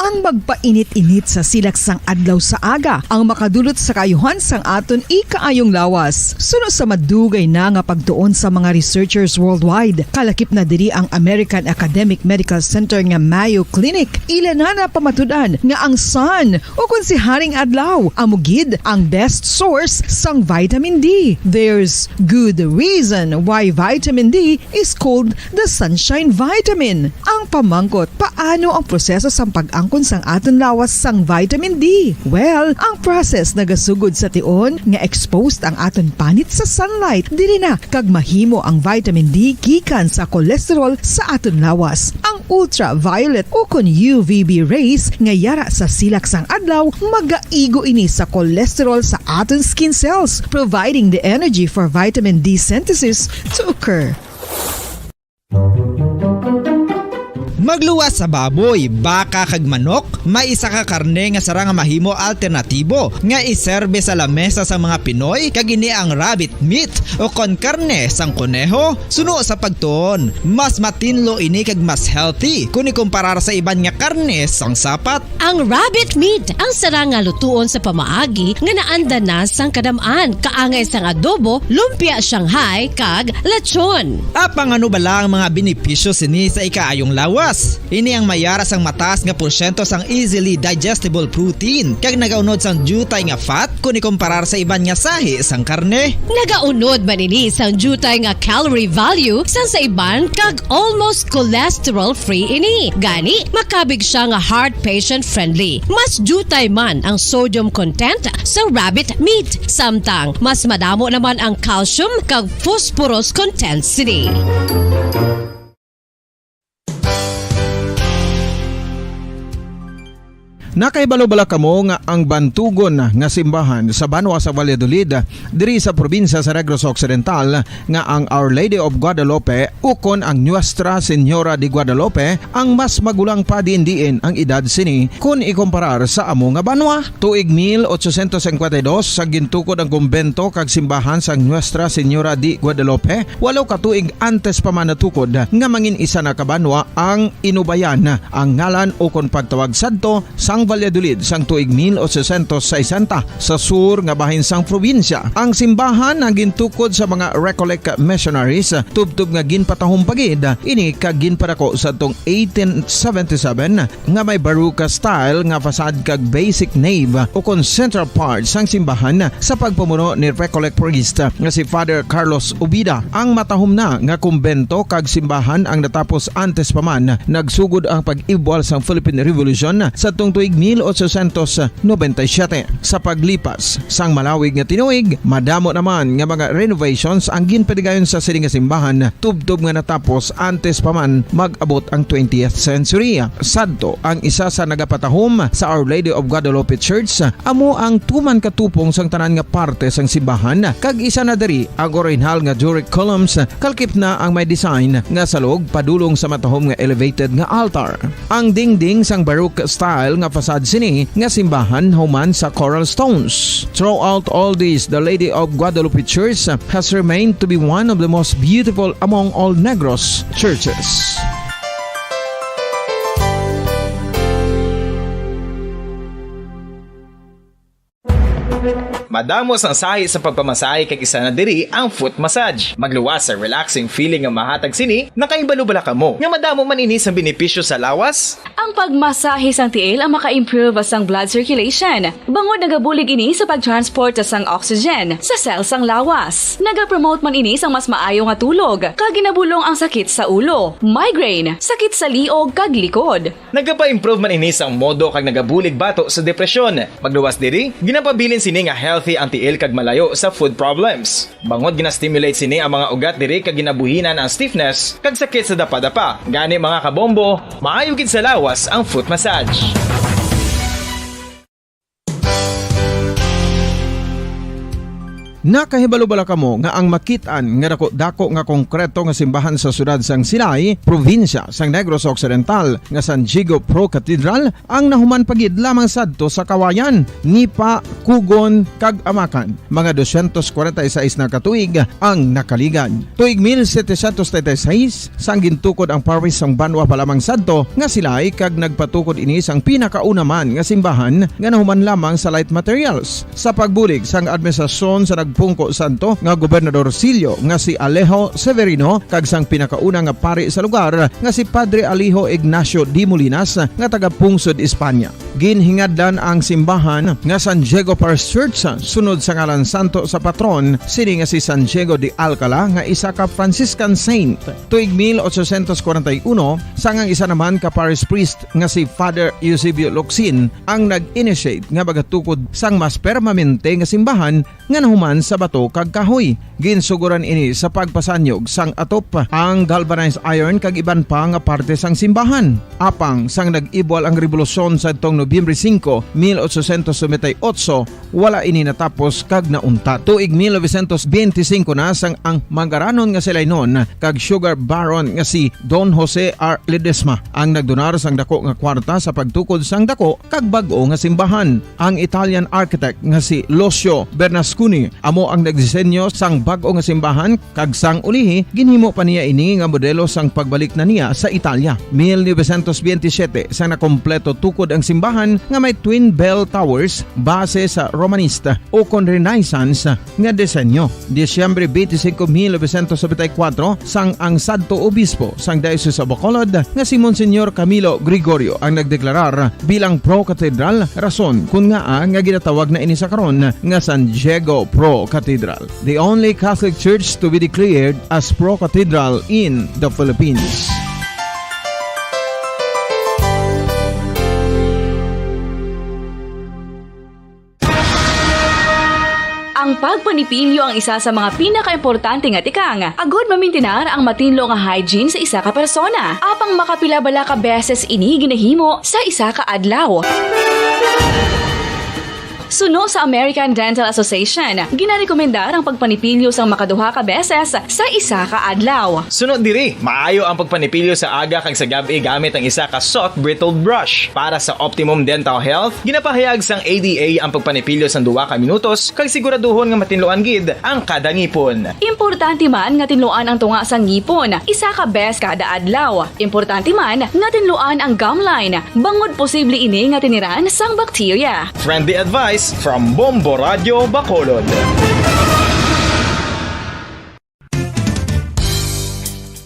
Ang magpainit-init sa silaksang adlaw sa aga ang makadulot sa kayuhan sang aton ikaayong lawas. Suno sa madugay na nga pagtuon sa mga researchers worldwide, kalakip na diri ang American Academic Medical Center nga Mayo Clinic. Ilan na pamatudan nga ang sun o kung si Haring Adlaw amugid ang best source sang vitamin D. There's good reason why vitamin D is called the sunshine vitamin. Ang pamangkot, paano ang proseso sang pag-angkon sang aton lawas sang vitamin D? Well, ang process nagasugod sa tion nga exposed ang aton panit sa sunlight dili na kag mahimo ang vitamin D gikan sa cholesterol sa aton lawas. Ang ultraviolet o kon UVB rays nga yara sa silak sang adlaw magaigo ini sa cholesterol sa aton skin cells, providing the energy for vitamin D synthesis to occur. Magluwas sa baboy, baka kag manok, may isa ka karne nga sara nga mahimo alternatibo nga iserbe sa lamesa sa mga Pinoy kag ini ang rabbit meat o kon karne sang koneho. Suno sa pagtuon, mas matinlo ini kag mas healthy kung ikumparar sa iban nga karne sang sapat. Ang rabbit meat ang sara nga lutuon sa pamaagi nga naanda na sang kadamaan, kaangay sang adobo, lumpia Shanghai kag lechon. Apang ano bala ang mga benepisyo sini sa ikaayong lawas? Ini ang mayaras ang mataas nga porsyento sang easily digestible protein kag nagaunod sang jutay nga fat kung ikumparar sa iban nga sahi sang karne. Nagaunod man ini sang jutay nga calorie value sang sa iban kag almost cholesterol free ini. Gani makabig siya nga heart patient friendly. Mas jutay man ang sodium content sa rabbit meat, samtang mas madamo naman ang calcium kag phosphorus content sini. Nakaibalo-bala kamo nga ang bantugon nga simbahan sa Banwa sa Valladolid diri sa probinsya sa Negros Occidental nga ang Our Lady of Guadalupe ukon ang Nuestra Señora de Guadalupe ang mas magulang pa diin ang edad sini kung ikumparar sa amo nga banwa. Tuig 1852 sa gintukod ang kumbento kag simbahan sa Nuestra Señora de Guadalupe, 8 ka tuig antes pa man natukod nga mangin isa na kabanwa ang inubayan ang ngalan ukon pagtawag sadto sang Valladolid sang tuig 1860 sa sur nga bahin sang probinsya. Ang simbahan ang gintukod sa mga Recollect missionaries tubtub nga ginpatahong pagid ini kag ginpadako sa tong 1877 nga may baroque style nga fasad kag basic nave o kon central part sang simbahan sa pagpamuno ni Recollect priest nga si Father Carlos Ubida. Ang matahom na nga kumbento kag simbahan ang natapos antes pa man nagsugod ang pag-ibwal sang Philippine Revolution sa tong tuig 1897. Sa paglipas sang malawig nga tinuig, madamo naman nga mga renovations ang ginpadigayon sa sining nga simbahan tubtob nga natapos antes pa man mag-abot ang 20th century. Sadto ang isa sa nagapatahom sa Our Lady of Guadalupe Church amo ang tuman katupong sang tanan nga parte sang simbahan kag isa na diri ang original nga Doric columns kalkip na ang may design nga salog padulong sa matahom nga elevated nga altar. Ang dingding sang baroque style nga fasad sini nga simbahan human sa coral stones. Throughout all this, the Lady of Guadalupe Church has remained to be one of the most beautiful among all Negros churches. Madamos ang sahi sa pagpamasahe kag isa na diri ang foot massage. Magluwas sa relaxing feeling nga mahatag sini, nakaibalo-bala kamo. Nga madamo man ini sa benepisyo sa lawas. Ang pagmasahe sang tiil ang maka-improve sang blood circulation. Bangod nagabulig ini sa pagtransport sang oxygen sa cells sang lawas. Nagapromote man ini sang mas maayo nga tulog, kag ginabulong ang sakit sa ulo, migraine, sakit sa liog kag likod. Nagapa-improve man ini sang modo kag nagabulig bato sa depresyon. Magluwas diri, ginapabilin sini nga healthy ang tiil kag malayo sa food problems. Bangod gina-stimulate sini ang mga ugat diri kag ginabuhinan ang stiffness kag sakit sa dapa-dapa. Gani mga kabombo, maayo gid sa lawas ang foot massage. Nakahibalo-bala kamo nga ang makitaan nga dako nga konkreto nga simbahan sa sudad sang Sinay, probinsya sang Negros Occidental nga San Diego Pro Cathedral ang nahuman pagid lamang sadto sa Kawayan, Nipa, Kugon kag Amakan. Mga 246 na katuig ang nakaligan. Tuig 1736 sang gintukod ang parish sang Banwa pa lamang sadto nga silay kag nagpatukod ini sang pinakauna man nga simbahan nga nahuman lamang sa light materials. Sa pagbulig sang administrasyon sa Pungko Santo nga Gobernador Silio nga si Alejo Severino kag sang pinakauna nga pari sa lugar nga si Padre Alijo Ignacio de Molinas nga taga Pungsod, Espanya. Ginhingadlan ang simbahan nga San Diego Parish Church sunod sa ngalan santo sa patron sini nga si San Diego de Alcala nga isa ka Franciscan saint. Tuig 1841 sang ang isa naman ka parish priest nga si Father Eusebio Locsin ang nag-initiate nga bagatukod sang mas permanente nga simbahan nga nahuman sa bato kag kahoy. Ginsuguran ini sa pagpasanyog sang atop ang galvanized iron kag iban pa nga parte sang simbahan. Apang sang nag-ibwal ang revolusyon sa itong Nobyembre 5, 1898, wala ini natapos kag nauntat. Tuig 1925 na sang ang manggaranon nga sila noon kag sugar baron nga si Don Jose R. Ledesma ang nagdonar sang dako nga kwarta sa pagtukod sang dako kag bag-o nga simbahan. Ang Italian architect nga si Lucio Bernasconi amo ang nagdisenyo sang bag-o nga simbahan kag sang ulihi ginhimo pa niya ini nga modelo sang pagbalik na niya sa Italia. 1927 sang nakompleto tukod ang simbahan nga may twin bell towers base sa Romanista o kon Renaissance nga disenyo. Disyembre 25, 1974 sang ang sadto obispo sang Diocese of Bacolod nga si Monsignor Camilo Gregorio ang nagdeklarar bilang pro-cathedral, rason kung nga ginatawag na ini sa karon nga San Diego Pro-Cathedral, the only Catholic church to be declared as pro-cathedral in the Philippines. Ang pagpanipilyo ang isa sa mga pinaka-importante nga tikang. Agod mamintinar ang matinlo nga hygiene sa isa ka persona. Apang makapila-bala ka beses ini ginahimo sa isa ka adlaw. Suno sa American Dental Association, ginarekomendar ang pagpanipilyo sang makaduha ka beses sa isa ka adlaw. Sunod diri, maayo ang pagpanipilyo sa aga kag sa gabi gamit ang isa ka soft brittled brush. Para sa optimum dental health, ginapahayag sang ADA ang pagpanipilyo sang 2 ka minutos kag siguraduhon nga matinloan gid ang kada ngipon. Importante man nga tinluan ang tunga sang ngipon, isa ka bes kada adlaw. Importante man nga tinluan ang gum line, bangod posible ini nga tiniran sang bakterya. Friendly advice from Bombo Radio Bacolod.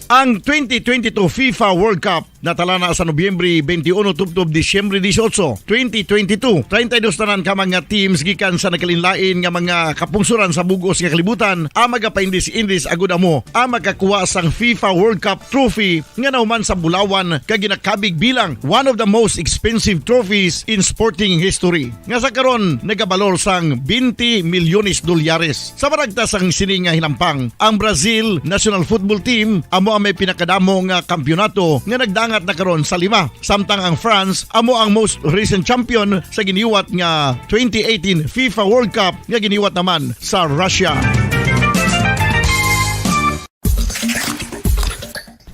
Ang 2022 FIFA World Cup natala na sa Nobyembre 21 tubtob Disyembre 18, 2022. 32 tanan ka mga teams gikan sa nakalinlain nga mga kapungsuran sa bugos nga kalibutan ang magapaindis-indis agud amo ang makakuha sang FIFA World Cup trophy nga nauman sa Bulawan kag ginakabig bilang one of the most expensive trophies in sporting history. Nga sa karon nagabalor sang 20 milyones dolyares. Sa baragta sang sini nga hinampang, ang Brazil National Football Team amo may pinakadamo nga kampyonato nga nagdangat na karon sa 5. Samtang ang France amo ang most recent champion sa giniwat nga 2018 FIFA World Cup nga giniwat naman sa Russia.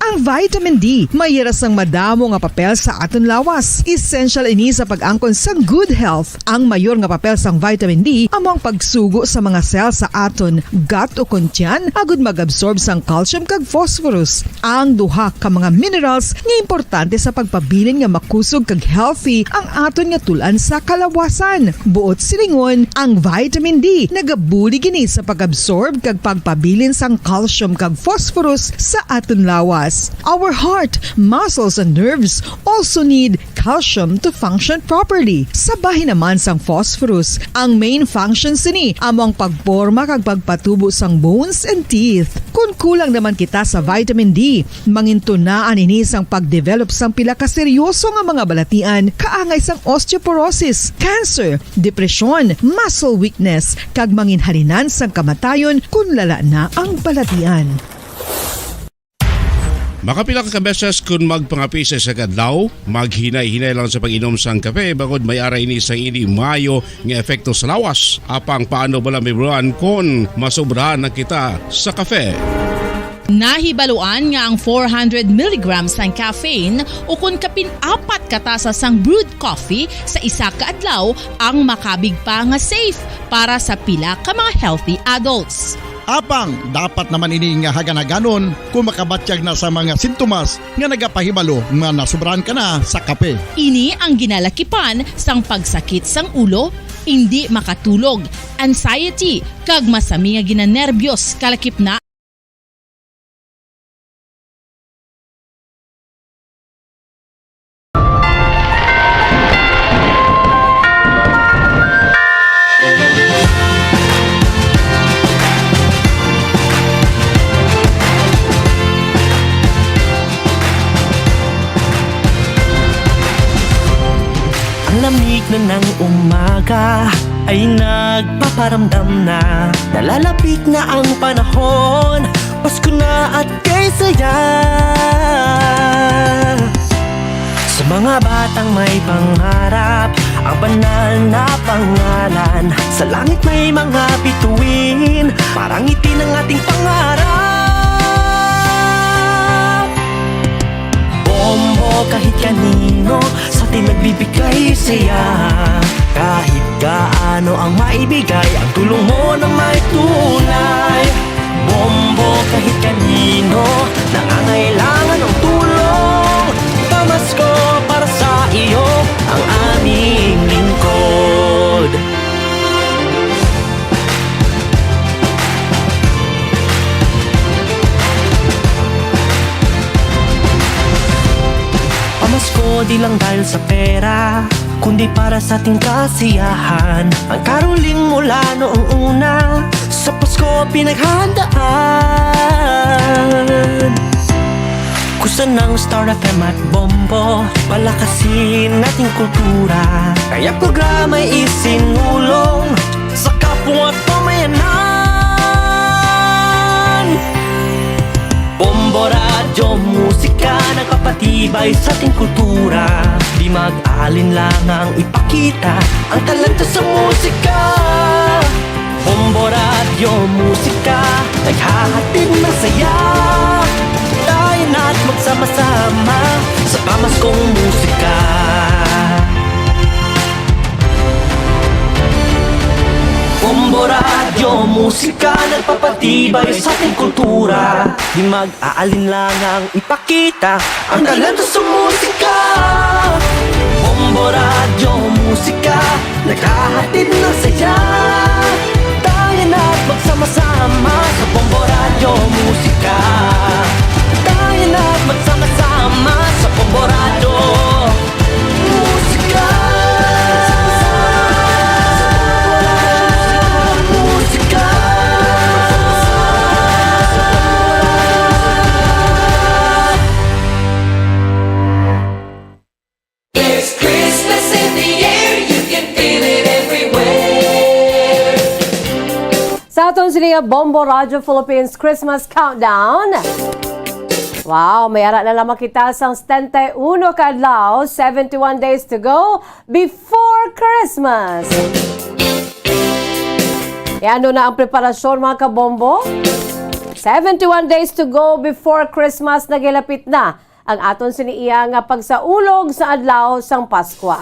Ang vitamin D mayira sang madamo nga papel sa aton lawas. Essential ini sa pag-angkon sang good health. Ang mayor nga papel sang vitamin D amo ang pagsugo sa mga cell sa aton gut o kuntyan agud mag-absorb sang calcium kag phosphorus. Ang duha ka mga minerals nga importante sa pagpabilin nga makusog kag healthy ang aton nga tulan sa kalawasan. Buot silingon, ang vitamin D nagabuli gini sa pag-absorb kag pagpabilin sang calcium kag phosphorus sa aton lawas. Our heart, muscles, and nerves also need calcium to function properly. Sabahin naman sang phosphorus, ang main function sini amo ang pagporma kag pagpatubo sang bones and teeth. Kung kulang naman kita sa vitamin D, mangintunaan ini sang pagdevelop sang pila ka seryoso nga mga balatian kaangay sang osteoporosis, cancer, depresyon, muscle weakness, kag manginhalinan sang kamatayon kung lala na ang balatian. Makapila ka beses kung magpangapisa sa kadlaw, maghinay-hinay lang sa pag-inom sang kape bagod may ara ini sang ini mayo nga epekto sa lawas. Apang paano bala may buwan kung masobrahan na kita sa kape? Nahibaluan nga ang 400 mg sang caffeine o kung kapin-4 katasa sang brewed coffee sa isa ka adlaw ang makabig pa nga safe para sa pila ka mga healthy adults. Apang, dapat naman ini nga haganaganon kung makabatyag na sa mga sintomas nga nagapahibalo nga nasubrahan ka na sa kape. Ini ang ginalakipan sang pagsakit sang ulo, hindi makatulog, anxiety, kag masami nga ginanerbiyos kalakip na lamig na ng umaga ay nagpaparamdam na nalalapit na ang panahon, Pasko na at kay saya. Sa Mga batang may pangarap, ang banal na pangalan. Sa langit may mga bituin, parang ngiti ng ating pangarap. Bombo kahit kanino, sa atin nagbibigay saya. Kahit gaano ang maibigay, ang tulong mo na may tunay. Bombo kahit kanino, nangangailangan ng tulong. Pamasko para sa iyo, ang aming lingkod. Pamasko di lang dahil sa pera, kundi para sa ating kasiyahan. Ang karuling mula noong una, sa Pasko pinaghandaan. Kusa ng Star FM at Bombo, palakasin nating kultura. Kaya programa'y isinulong sa kapwa at pamayanan. Bombo, radyo, musika, nagpapatibay sa ating kultura. Di mag-alin lang ang ipakita ang talento sa musika. Bombo, radyo, musika, naghahatid ng saya. Tayo na't magsama-sama sa pamaskong musika. Bombo, radyo, musika, nagpapatibay sa ating kultura. Di mag-aalin lang ang ipakita ang talento sa musika. Bombo, radyo, musika, naghahatid ng saya. Tayo na't magsama-sama sa Bombo, radyo, musika. Tayo na't magsama-sama sa Bombo, radyo, musika. There's Christmas in the air, you can feel it everywhere. Sa atong siniya Bombo Radio Philippines Christmas Countdown. Wow, may ara na lamang kita sang 71 kadlaw, 71 days to go before Christmas. E ano na ang preparasyon mga kabombo? 71 days to go before Christmas, nagilapit na ang aton siniya nga pagsaulog sa adlaw sang Pasko.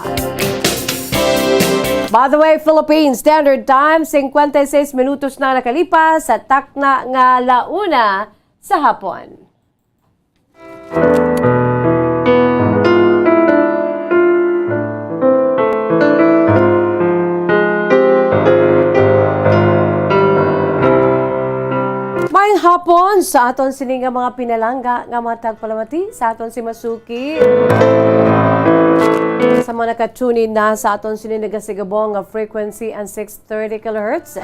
By the way, Philippine Standard Time, 56 minutos na nakalipas sa takna nga launa sa hapon. Mayang hapon sa aton sining mga pinalangga nga matag palamati sa aton si Masuki. Sa mga nakatunin na sa aton sining nagasigabong nga frequency and 630 kHz.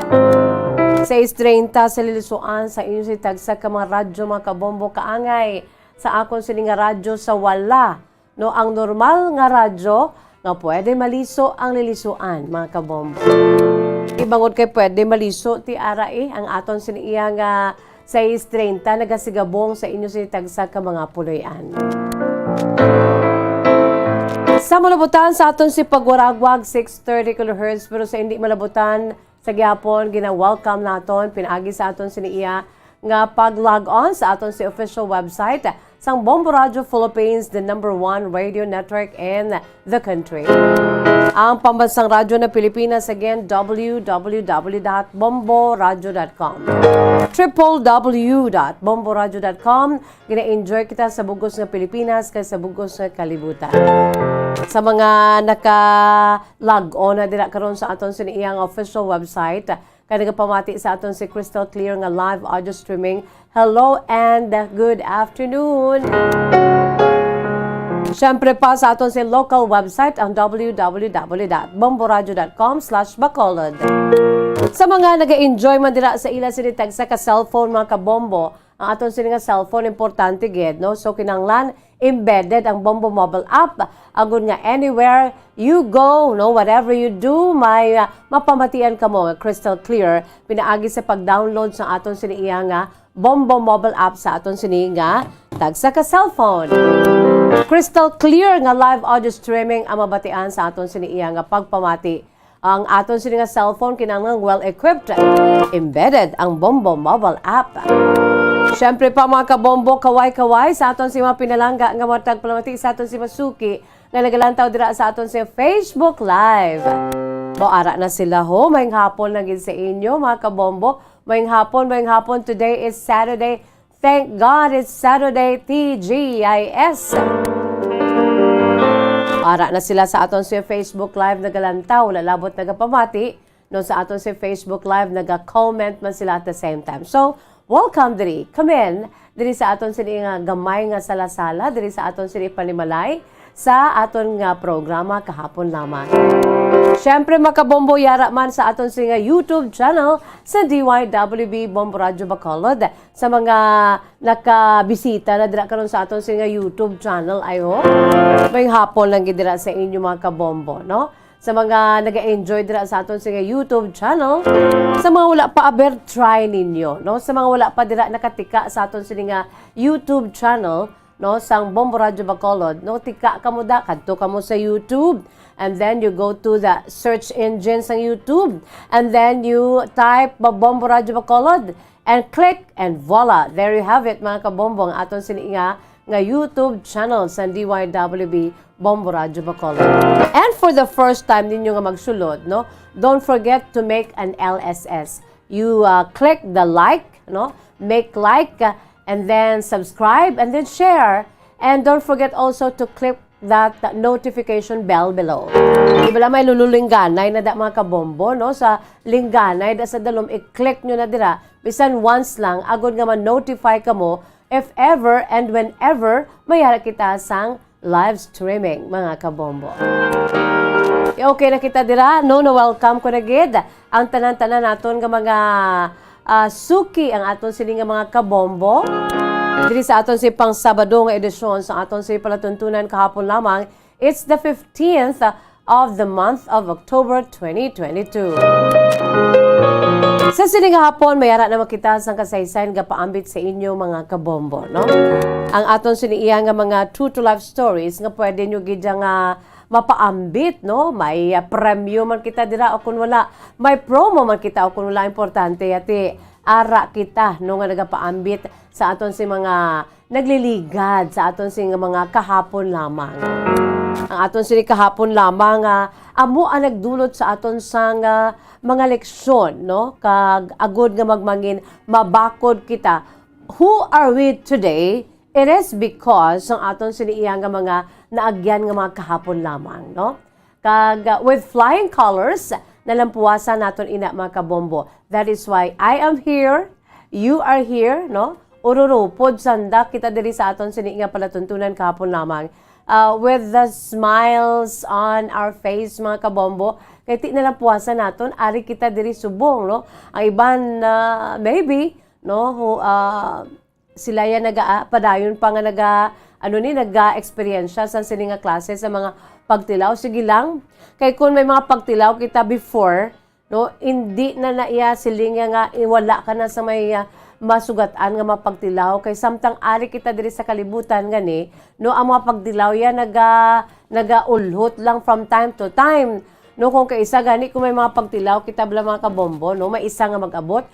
630 sa lilisuan sa inyo si tagsa ka mga radyo mga kabombo kaangay sa akon sining nga radyo sa wala. No, ang normal nga radyo nga pwede maliso ang lilisuan mga kabombo. Ibangod kay pwede maliso ti arai ang aton siniya nga 630 nagasigabong sa inyo si tagsa ka mga puloyan. Sa malabutan sa aton si pagwaragwag 630 kHz pero sa hindi malabutan sa gyapon gina-welcome naton pinaagi sa aton siniya nga pag-log on sa aton si official website sang Bombo Radio Philippines, the #1 radio network in the country. Ang pambansang radyo na Pilipinas, again, www.bomboradio.com. www.bomboradio.com. Gina-enjoy kita sa bugos ng Pilipinas kay sa bugos ng kalibutan. Sa mga naka-log on na dira karon sa aton siniyang official website, kaya nagapamati sa aton si Crystal Clear nga live audio streaming. Hello and good afternoon. Siyempre pa sa aton si local website ang www.bomboradio.com/bacolod. Sa mga nag-enjoy man dira sa ila sinitag sa ka-cellphone mga kabombo, ang aton sini nga cellphone importante gid, no? So kinahanglan embedded ang Bombo mobile app agud nga anywhere you go, no, whatever you do, may mapamatian kamo crystal clear pinaagi sa pag-download sa aton sini nga Bombo mobile app sa aton sini nga tagsa ka cellphone. Crystal clear nga live audio streaming ang mabatian sa aton sini nga pagpamati. Ang aton sini nga cellphone kinahanglan well-equipped, embedded ang Bombo mobile app. Siyempre pa mga kabombo, kaway-kaway sa aton si mga pinalangga nga matag palamati sa aton si Masuki nga nagalantaw dira sa aton si Facebook Live. Ara na sila ho, maying hapon na gid sa inyo mga kabombo. Maying hapon, today is Saturday. Thank God it's Saturday, TGIS. Ara na sila sa aton si Facebook Live nagalantaw, lalabot nagapamati. No, sa aton si Facebook Live naga-comment man sila at the same time. So, welcome diri. Come in diri sa aton sini nga gamay nga sala-sala diri sa aton sini panimalay sa aton nga programa kahapon lamang. Syempre makabombo yara man sa aton sini nga YouTube channel sa DYWB Bombo Radyo Bacolod. Sa mga nakabisita na dira karon sa aton sini nga YouTube channel ayo. May hapon lang gid dira sa inyo mga kabombo, no? Sa mga nag-enjoy dira sa aton sa YouTube channel, sa mga wala pa aber try ninyo, no? Sa mga wala pa dira nakatika sa aton sa nga YouTube channel, no, sang Bombo Radyo Bacolod, no, tika kamo da kadto kamo sa YouTube, and then you go to the search engine sa YouTube, and then you type Bombo Radyo Bacolod and click, and voila, there you have it mga kabombo, ang aton sini nga YouTube channel sa DYWB Bombo Radyo Bacolod. And for the first time ninyo nga magsulod, no, don't forget to make an LSS. You click the like, no, make like, and then subscribe, and then share. And don't forget also to click that notification bell below. Ibala may lululingganay na da mga kabombo, no, sa lingganay da sa dalom, i-click nyo na dira, bisan once lang, agad nga man-notify ka mo if ever and whenever mayara kita sang live streaming, mga kabombo. Okay na kita dira, no, na welcome ko na gid ang tanan-tanan naton nga mga suki ang aton sini nga mga kabombo. Diri sa aton si pang Sabado nga edisyon sa aton si palatuntunan kahapon lamang. It's the 15th of the month of October 2022. Sa sining hapon, mayara na makita sang kasaysayan nga paambit sa inyo mga kabombo, no? Ang aton siniiya nga mga true to life stories nga pwede nyo gid nga mapaambit, no? May premyo man kita dira o kun wala, may promo man kita o kun wala, importante ati ara kita no nga nagapaambit sa aton si mga nagliligad sa aton si mga kahapon lamang. Ang aton sini kahapon lamang amo ang nagdulot sa aton sang mga leksyon, no? Kag agud nga magmangin mabakod kita. Who are we today? It is because ang aton siniiya nga mga naagyan nga mga kahapon lamang, no? Kag with flying colors nalampuasan naton ina mga kabombo. That is why I am here, you are here, no? Ururupod sanda kita diri sa aton siniiya palatuntunan kahapon lamang. With the smiles on our face mga kabombo, kaya ti nalang puwasa naton, ari kita diri subong, no? Ang iban, maybe, no, sila yan padayon pa nga naga-experiensya sa sininga klase sa mga pagtilaw. Sige lang, kay kung may mga pagtilaw kita before, no, hindi na naiya silinga nga, wala ka na sa may masugatan nga mapagtilaw kay samtang ari kita diri sa kalibutan gani, no, ang mga pagtilaw yan nagaulhot lang from time to time, no, kung kaisa gani kung may mga pagtilaw kita bala mga kabombo, no, may isa nga mag-abot